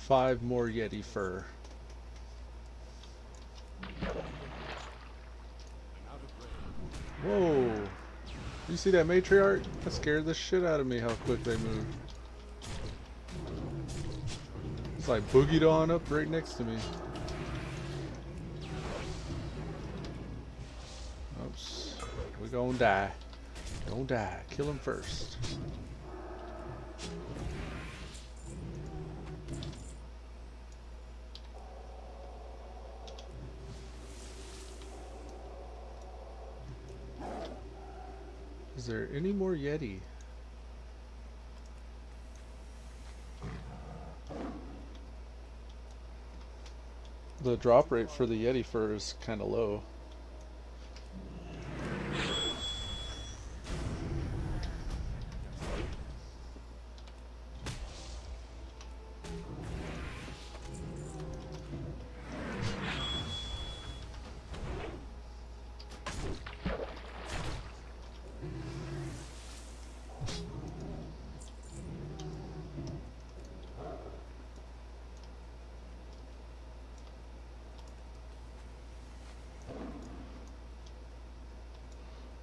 Five more Yeti fur. Whoa! You see that matriarch? That scared the shit out of me how quick they moved. It's like boogied on up right next to me. Oops. We gonna die. Don't die. Kill him first. Is there any more Yeti? The drop rate for the Yeti fur is kind of low.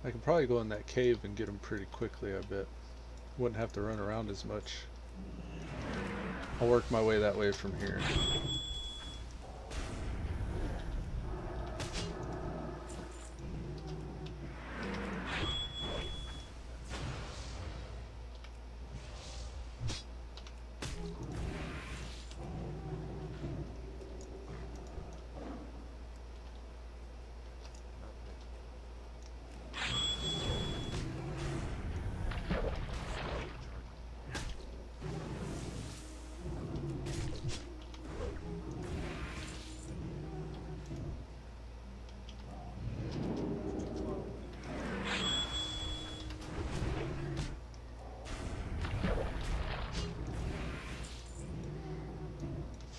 I could probably go in that cave and get them pretty quickly, I bet. Wouldn't have to run around as much. I'll work my way that way from here.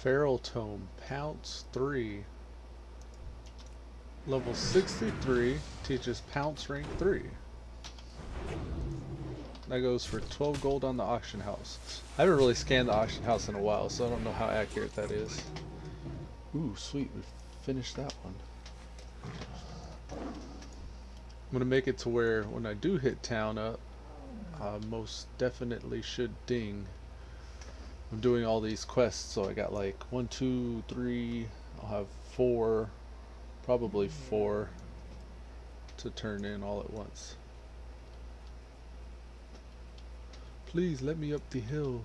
Feral Tome, Pounce 3. Level 63, teaches Pounce rank 3. That goes for 12 gold on the auction house. I haven't really scanned the auction house in a while, so I don't know how accurate that is. Ooh, sweet, we finished that one. I'm gonna make it to where when I do hit town up, most definitely should ding. I'm doing all these quests, so I got like 1, 2, 3, I'll have 4, probably 4 to turn in all at once. Please let me up the hill.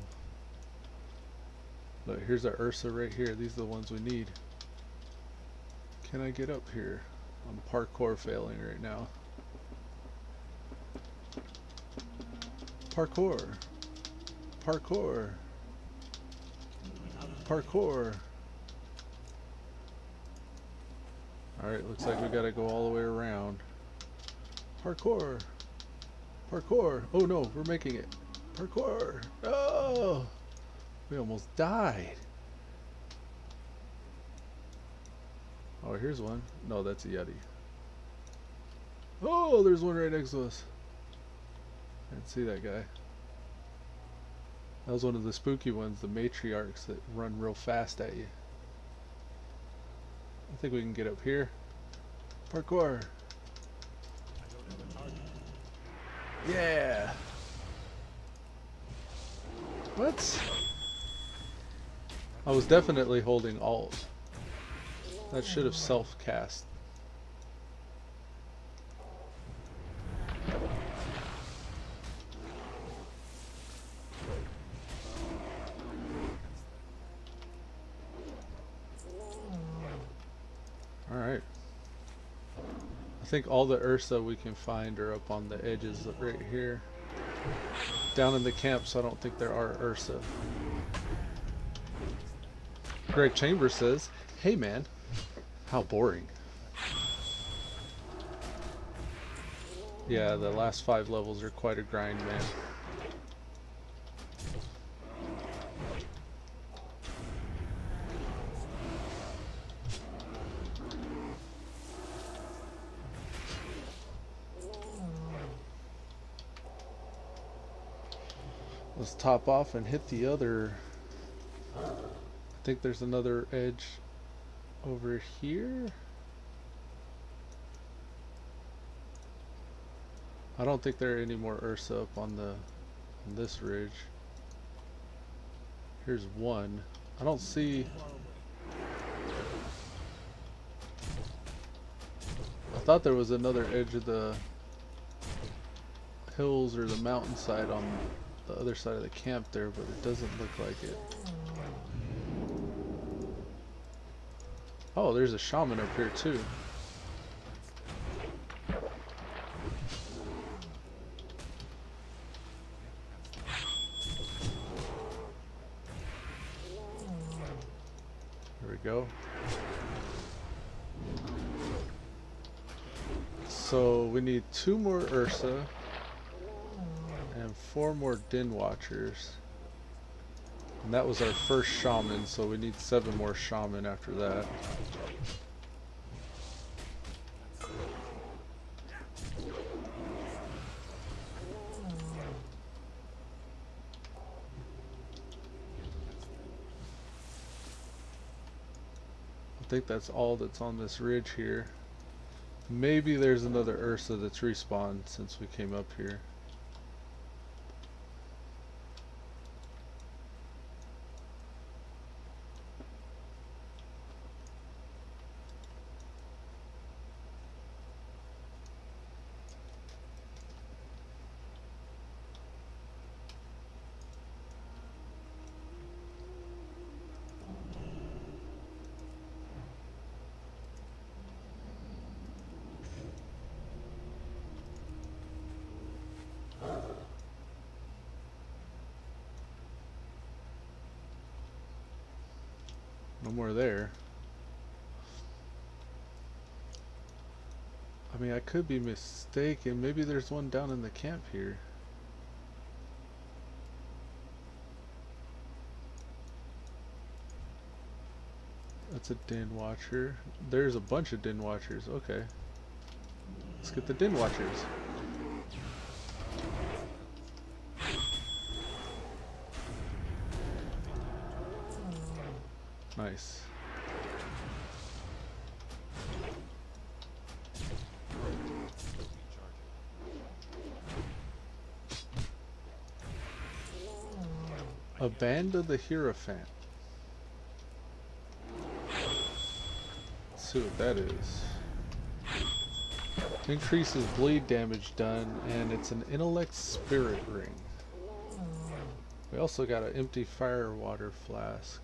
Look, here's our Ursa right here. These are the ones we need. Can I get up here? I'm parkour failing right now. Parkour. Parkour. Parkour. Alright, looks like we gotta go all the way around. Parkour. Parkour. Oh no, we're making it. Parkour. Oh! We almost died. Oh, here's one. No, that's a Yeti. Oh, there's one right next to us. I didn't see that guy. That was one of the spooky ones, the matriarchs that run real fast at you. I think we can get up here. Parkour. Yeah. What? I was definitely holding Alt. That should have self-cast. Alright. I think all the Ursa we can find are up on the edges right here. Down in the camps, I don't think there are Ursa. Greg Chambers says, "Hey man, how boring." Yeah, the last 5 levels are quite a grind, man. Let's top off and hit the other. I think there's another edge over here. I don't think there are any more Ursa up on this ridge. Here's one. I don't see. I thought there was another edge of the hills or the mountainside on the other side of the camp there, but it doesn't look like it. Oh, there's a shaman up here too. There we go. So we need 2 more Ursa and 4 more Den Watchers. And that was our first shaman, so we need 7 more shaman after that. I think that's all that's on this ridge here. Maybe there's another Ursa that's respawned since we came up here. No more there. I mean, I could be mistaken. Maybe there's one down in the camp here. That's a Den Watcher. There's a bunch of Den Watchers. Okay. Let's get the Den Watchers. Nice. A band of the Hierophant. Let's see what that is. Increases bleed damage done, and it's an intellect spirit ring. We also got an empty fire water flask.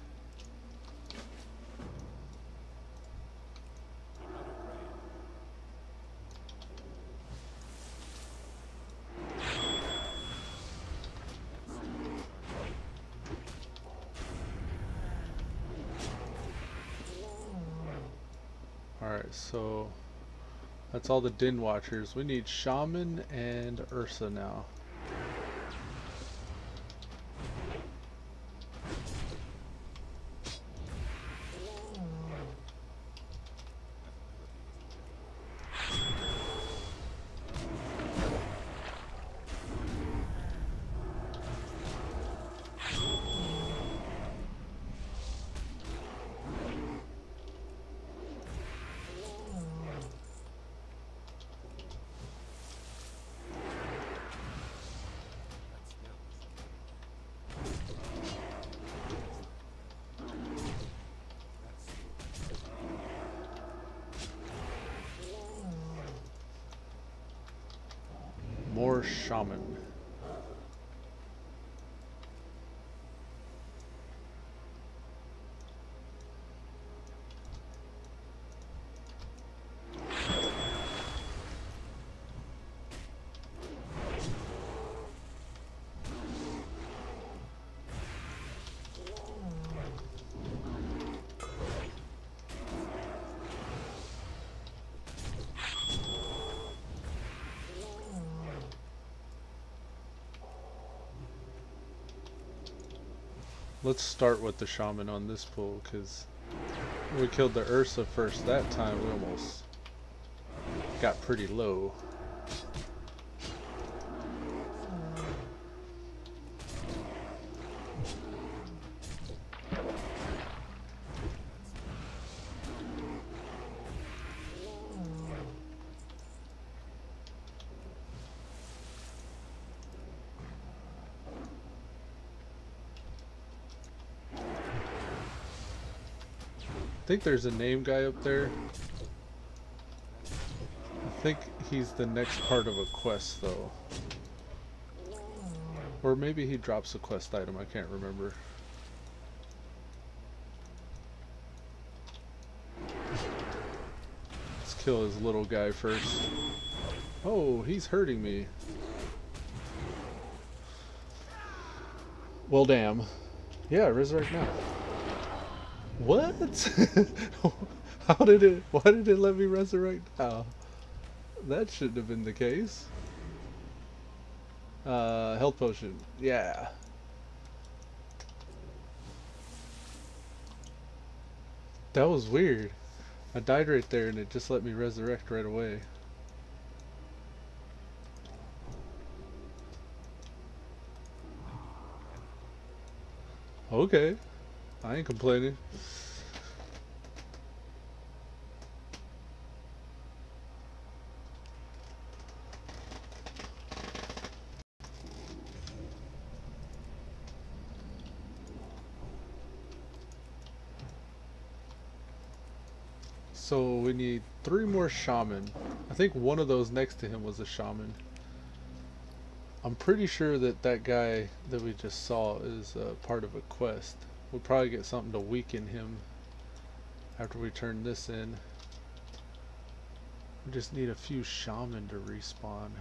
Alright, so that's all the Den Watchers. We need Shaman and Ursa now. More Shaman. Let's start with the Shaman on this pool, because we killed the Ursa first that time. We almost got pretty low. I think there's a name guy up there. I think he's the next part of a quest though. Or maybe he drops a quest item, I can't remember. Let's kill his little guy first. Oh, he's hurting me. Well, damn. Yeah, resurrect now. What? How did it? Why did it let me resurrect now? That shouldn't have been the case. Health potion. Yeah. That was weird. I died right there and it just let me resurrect right away. Okay. I ain't complaining. So we need 3 more shaman. I think one of those next to him was a shaman. I'm pretty sure that that guy that we just saw is part of a quest. We'll probably get something to weaken him after we turn this in. We just need a few shaman to respawn.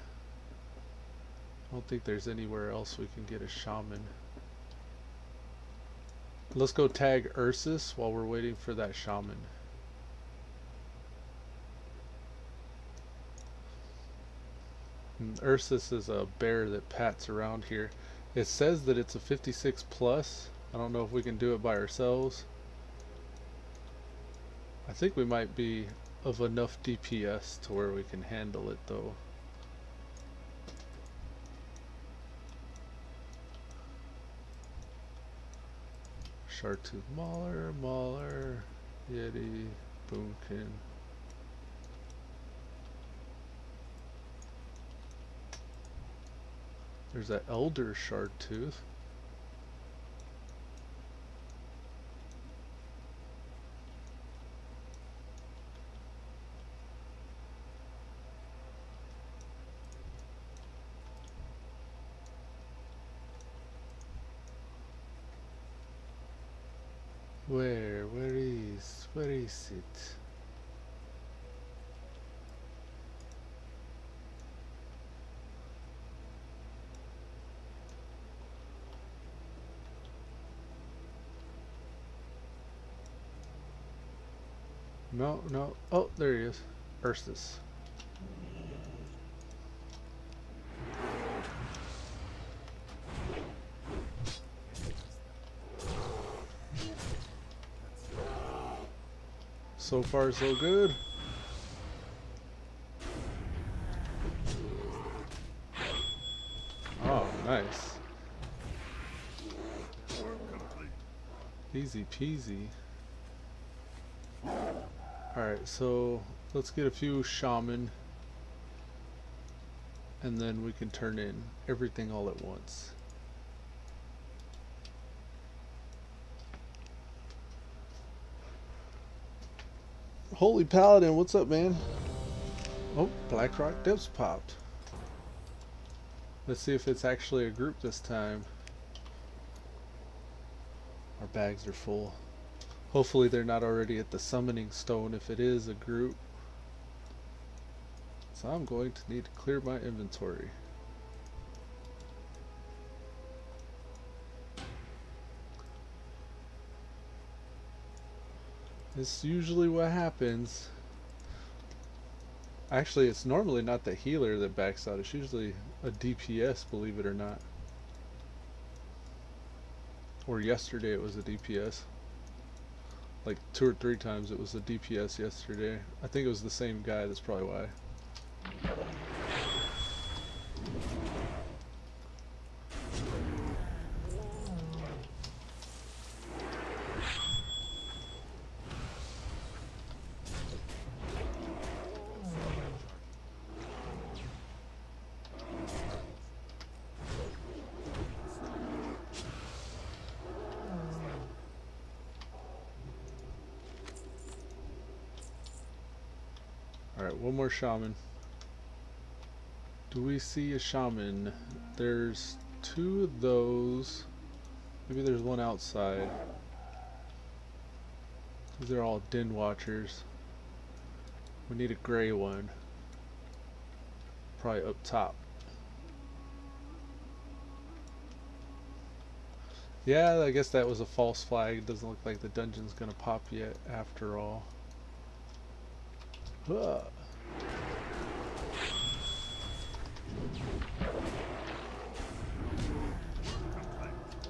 I don't think there's anywhere else we can get a shaman. Let's go tag Ursus while we're waiting for that shaman. And Ursus is a bear that pats around here. It says that it's a 56 plus. I don't know if we can do it by ourselves. I think we might be of enough DPS to where we can handle it though. Shartooth Mauler, Mauler, Yeti, Boomkin. There's that Elder Shartooth. Where is it? No, no. Oh, there he is. Ursus. So far, so good. Oh, nice. Easy peasy. Alright, so let's get a few shaman. And then we can turn in everything all at once. Holy Paladin, what's up, man? Oh, Blackrock Depths popped. Let's see if it's actually a group this time. Our bags are full. Hopefully they're not already at the summoning stone if it is a group. So I'm going to need to clear my inventory. It's usually what happens. Actually, it's normally not the healer that backs out. It's usually a DPS, believe it or not. Or yesterday it was a DPS. Like 2 or 3 times it was a DPS yesterday. I think it was the same guy, that's probably why. Alright, one more shaman. Do we see a shaman? There's 2 of those. Maybe there's one outside. These are all den watchers. We need a gray one. Probably up top. Yeah, I guess that was a false flag. It doesn't look like the dungeon's gonna pop yet after all. Huh.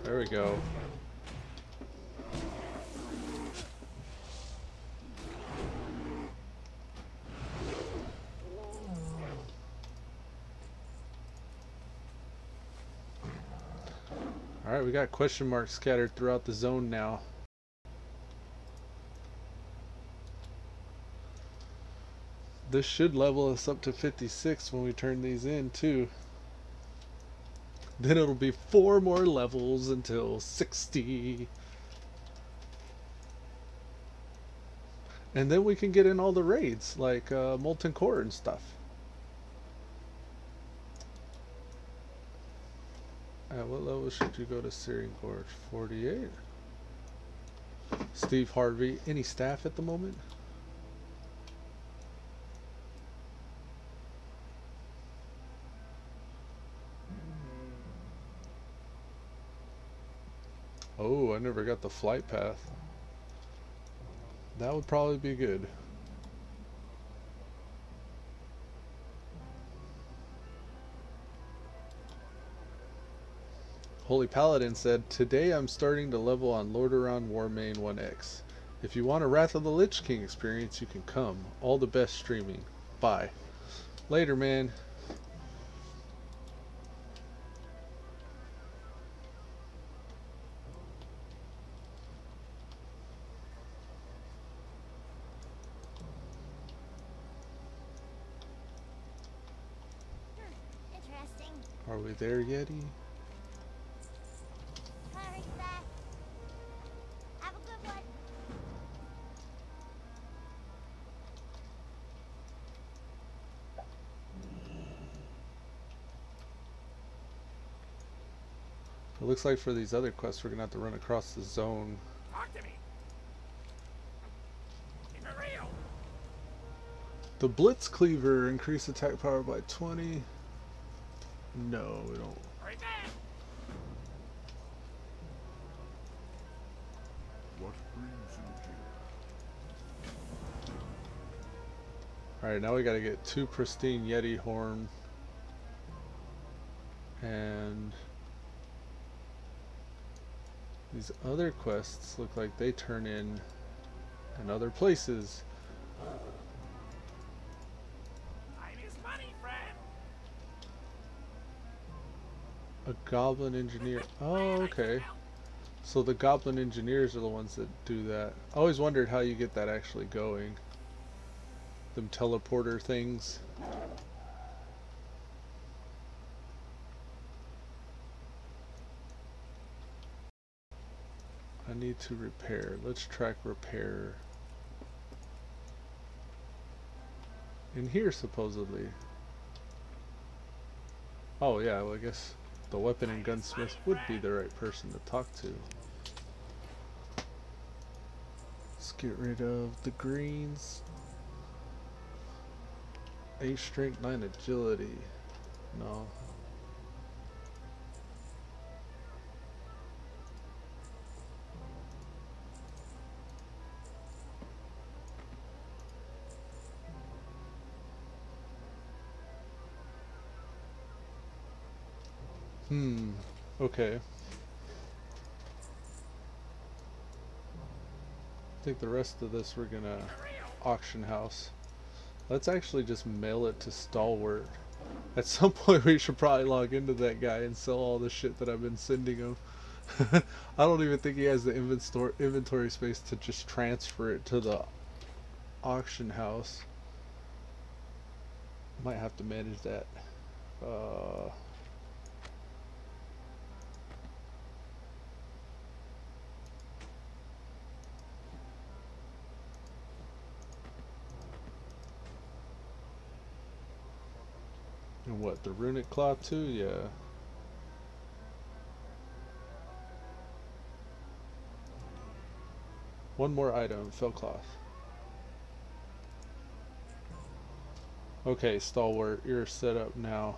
There we go. Alright, we got question marks scattered throughout the zone now. This should level us up to 56 when we turn these in too. Then it'll be 4 more levels until 60. And then we can get in all the raids like Molten Core and stuff. At what level should you go to Searing Gorge? 48. Steve Harvey, any staff at the moment? Oh, I never got the flight path. That would probably be good. Holy Paladin said, today I'm starting to level on Lordaeron Warmane 1X. If you want a Wrath of the Lich King experience, you can come. All the best streaming. Bye. Later, man. Interesting. Are we there, Yeti? Hurry, sir. Have a good one. It looks like for these other quests we're gonna have to run across the zone. Talk to me. The Blitz Cleaver, increase attack power by 20. No, we don't. Right there. What brings you here? Alright, now we gotta get 2 pristine Yeti horn. And these other quests look like they turn in other places. Time is money, friend. A goblin engineer. Oh, okay. So the goblin engineers are the ones that do that. I always wondered how you get that actually going. Them teleporter things. I need to repair. Let's track repair. In here, supposedly. Oh yeah, well I guess the weapon and gunsmith would be the right person to talk to. Let's get rid of the greens. 8 strength, 9 agility. No. Okay. I think the rest of this we're gonna auction house. Let's actually just mail it to Stalwart. At some point we should probably log into that guy and sell all the shit that I've been sending him. I don't even think he has the inventory space to just transfer it to the auction house. Might have to manage that. And what, the runic cloth too? Yeah. One more item, fell cloth. Okay, Stalwart, you're set up now.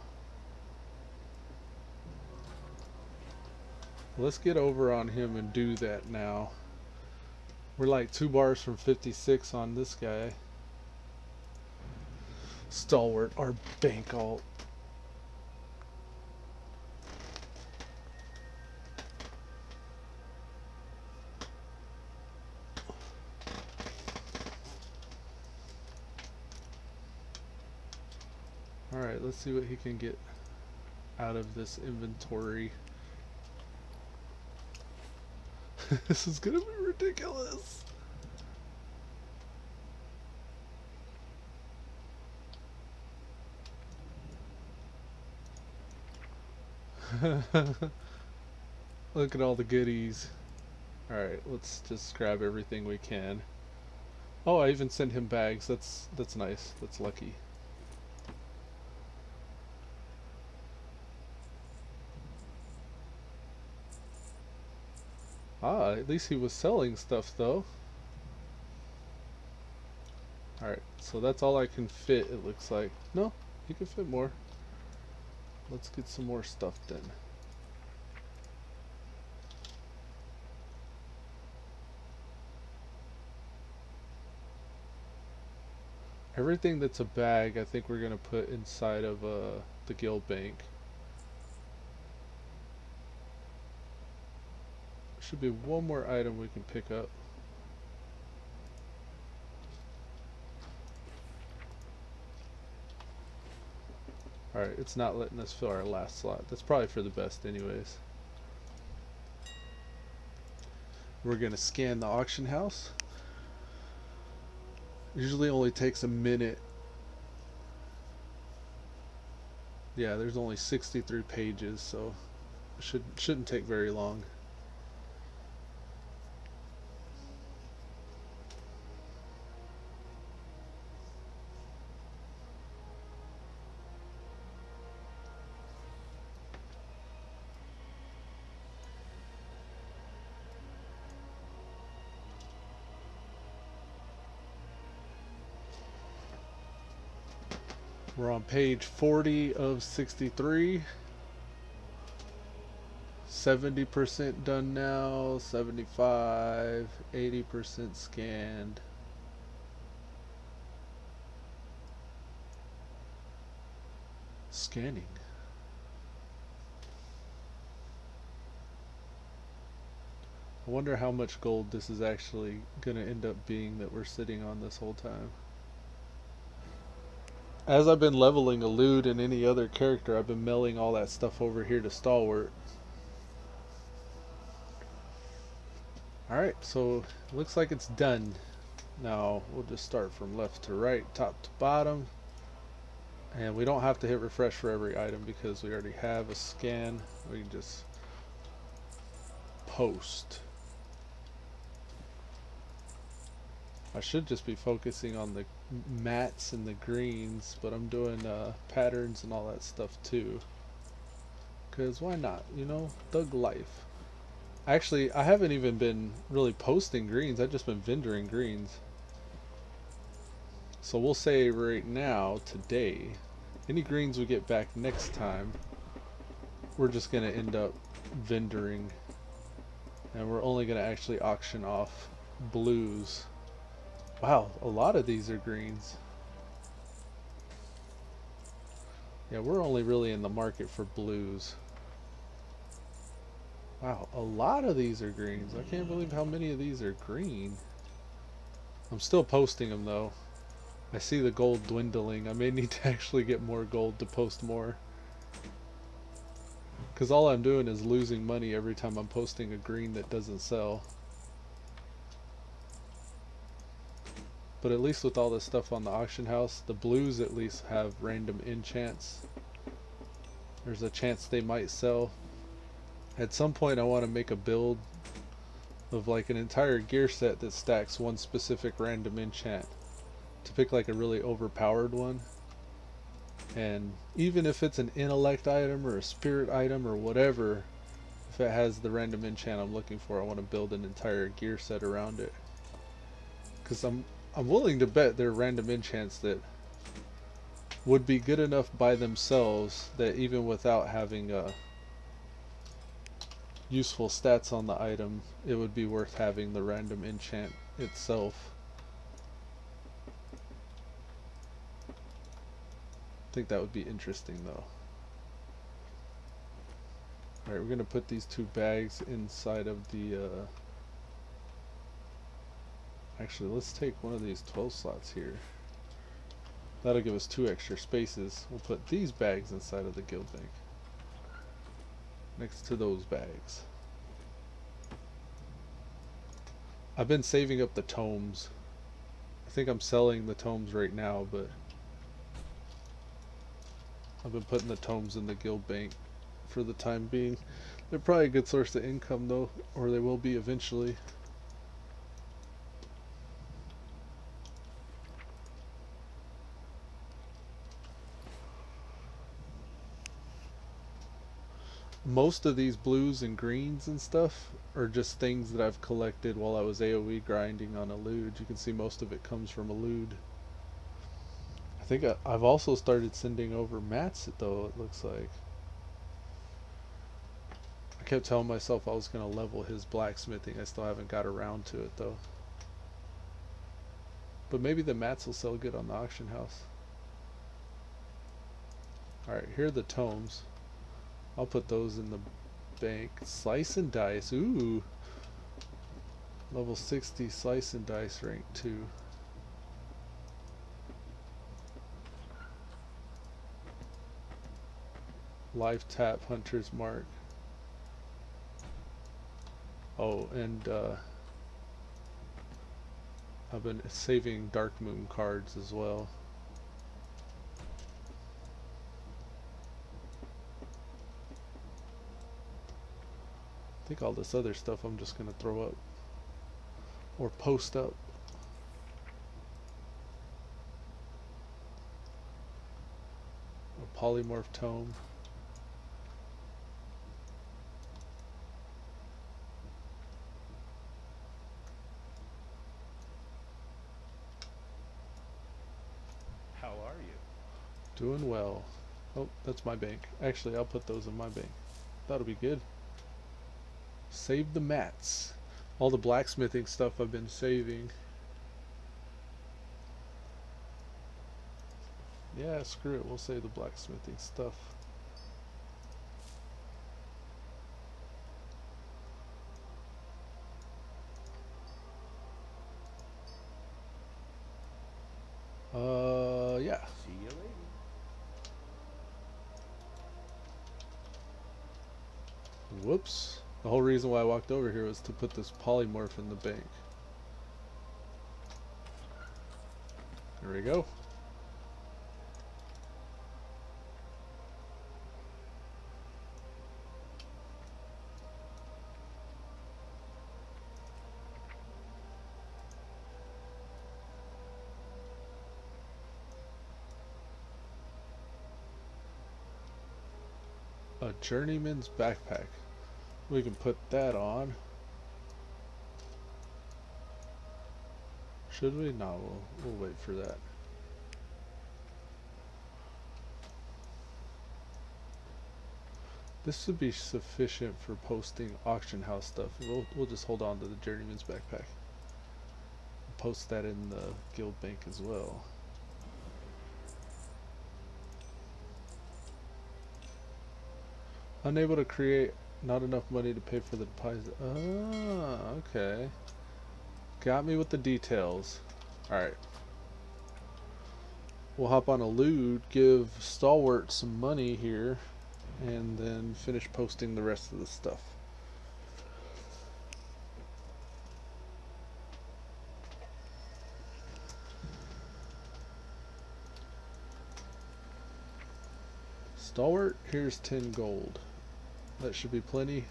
Let's get over on him and do that now. We're like 2 bars from 56 on this guy. Stalwart, our bank alt. Alright, let's see what he can get out of this inventory. This is gonna be ridiculous. Look at all the goodies. Alright, let's just grab everything we can. Oh, I even sent him bags. That's nice. That's lucky. Ah, at least he was selling stuff though. Alright, so that's all I can fit, it looks like. No, you can fit more. Let's get some more stuff then. Everything that's a bag, I think we're going to put inside of the guild bank. Should be one more item we can pick up. Alright, it's not letting us fill our last slot. That's probably for the best anyways. We're going to scan the auction house. Usually only takes a minute. Yeah, there's only 63 pages, so it shouldn't take very long. We're on page 40 of 63. 70% done now, 75, 80% scanned. Scanning. I wonder how much gold this is actually going to end up being that we're sitting on this whole time. As I've been leveling Elude and any other character, I've been mailing all that stuff over here to Stalwart. Alright, so it looks like it's done. Now we'll just start from left to right, top to bottom. And we don't have to hit refresh for every item because we already have a scan. We can just post. I should just be focusing on the mats and the greens, but I'm doing patterns and all that stuff too. Because why not, you know? Thug life. Actually, I haven't even been really posting greens. I've just been vendoring greens. So we'll say right now, today, any greens we get back next time, we're just going to end up vendoring. And we're only going to actually auction off blues. Wow, a lot of these are greens. Yeah, we're only really in the market for blues. Wow, a lot of these are greens. I can't believe how many of these are green. I'm still posting them though. I see the gold dwindling. I may need to actually get more gold to post more. Because all I'm doing is losing money every time I'm posting a green that doesn't sell. But at least with all this stuff on the auction house, the blues at least have random enchants. There's a chance they might sell. At some point I want to make a build of like an entire gear set that stacks one specific random enchant. To pick like a really overpowered one. And even if it's an intellect item or a spirit item or whatever, if it has the random enchant I'm looking for, I want to build an entire gear set around it. Because I'm willing to bet there are random enchants that would be good enough by themselves that even without having useful stats on the item, it would be worth having the random enchant itself. I think that would be interesting though. Alright, we're going to put these 2 bags inside of the actually, let's take one of these 12 slots here. That'll give us 2 extra spaces. We'll put these bags inside of the guild bank. Next to those bags. I've been saving up the tomes. I think I'm selling the tomes right now, but I've been putting the tomes in the guild bank for the time being. They're probably a good source of income though, or they will be eventually. Most of these blues and greens and stuff are just things that I've collected while I was AoE grinding on Elude. You can see most of it comes from Elude. I think I've also started sending over mats though, it looks like. I kept telling myself I was going to level his blacksmithing. I still haven't got around to it though. But maybe the mats will sell good on the auction house. Alright, here are the tomes. I'll put those in the bank. Slice and dice. Ooh. Level 60 slice and dice rank 2. Life tap hunter's mark. Oh, and I've been saving Dark Moon cards as well. I think all this other stuff I'm just going to throw up or post up. A polymorph tome. How are you? Doing well. Oh, that's my bank. Actually, I'll put those in my bank. That'll be good. Save the mats. All the blacksmithing stuff I've been saving. Yeah, screw it. We'll save the blacksmithing stuff. Yeah. See you later. Whoops. The whole reason why I walked over here was to put this polymorph in the bank. There we go. A journeyman's backpack. We can put that on. Should we? No, we'll wait for that. This would be sufficient for posting auction house stuff. We'll just hold on to the journeyman's backpack. Post that in the guild bank as well. Unable to create, not enough money to pay for the deposit. Ah, okay. Got me with the details. Alright. We'll hop on Elude, give Stalwart some money here, and then finish posting the rest of the stuff. Stalwart, here's 10 gold. That should be plenty.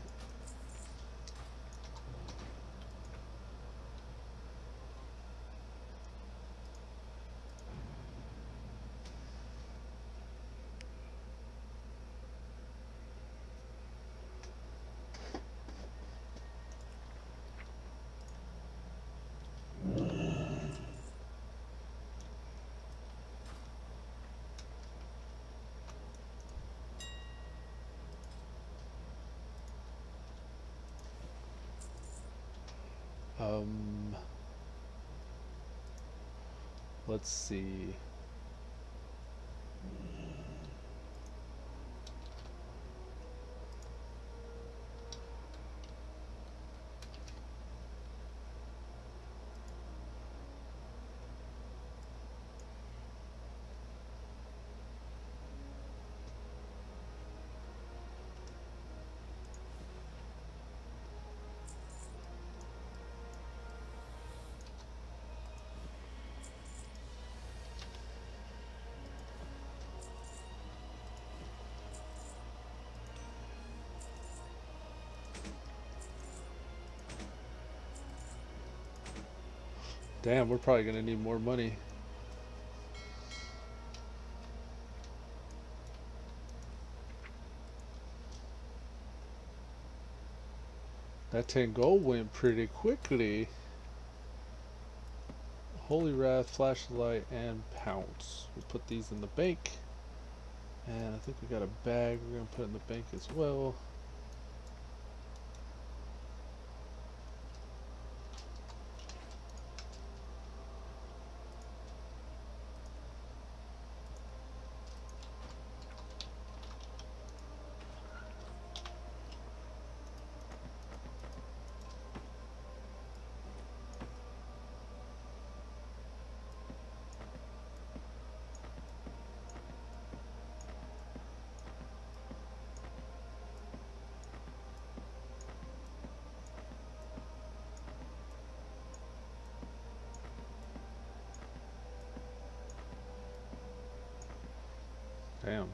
Let's see. Damn, we're probably gonna need more money. That 10 gold went pretty quickly. Holy Wrath, Flashlight, and Pounce. We'll put these in the bank. And I think we got a bag we're gonna put in the bank as well. Damn.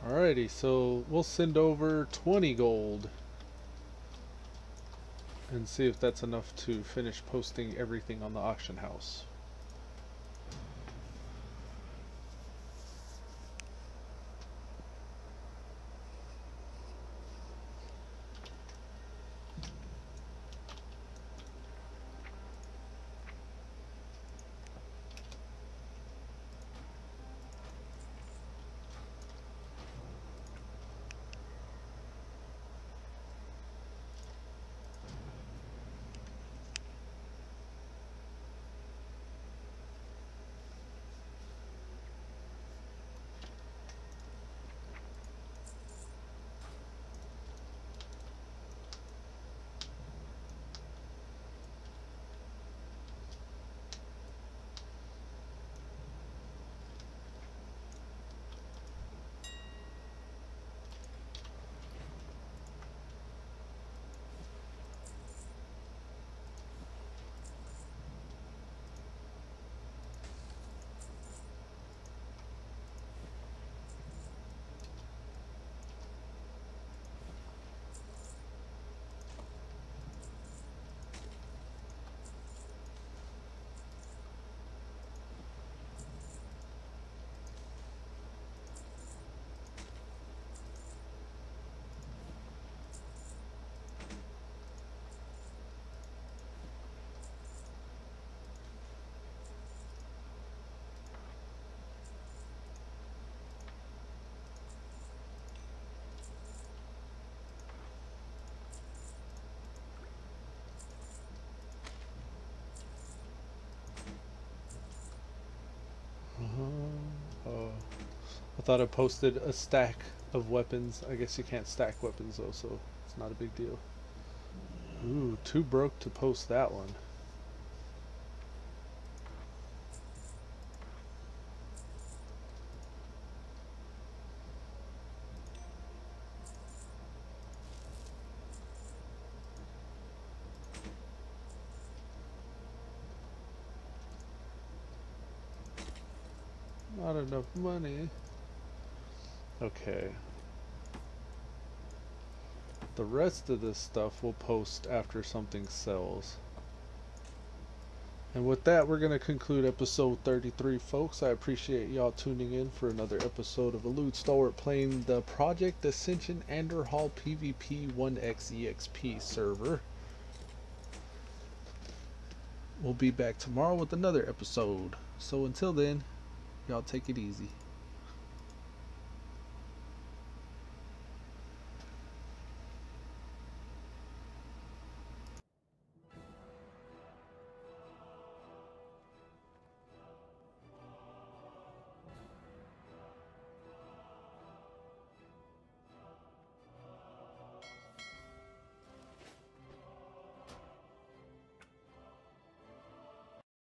Alrighty, so we'll send over 20 gold and see if that's enough to finish posting everything on the auction house. Oh, I thought I posted a stack of weapons. I guess you can't stack weapons though, so it's not a big deal. Ooh, too broke to post that one. Not enough money. Okay. The rest of this stuff we'll post after something sells. And with that, we're going to conclude episode 33, folks. I appreciate y'all tuning in for another episode of Elude Stalwart playing the Project Ascension Andorhal PvP 1x EXP server. We'll be back tomorrow with another episode. So until then, y'all take it easy.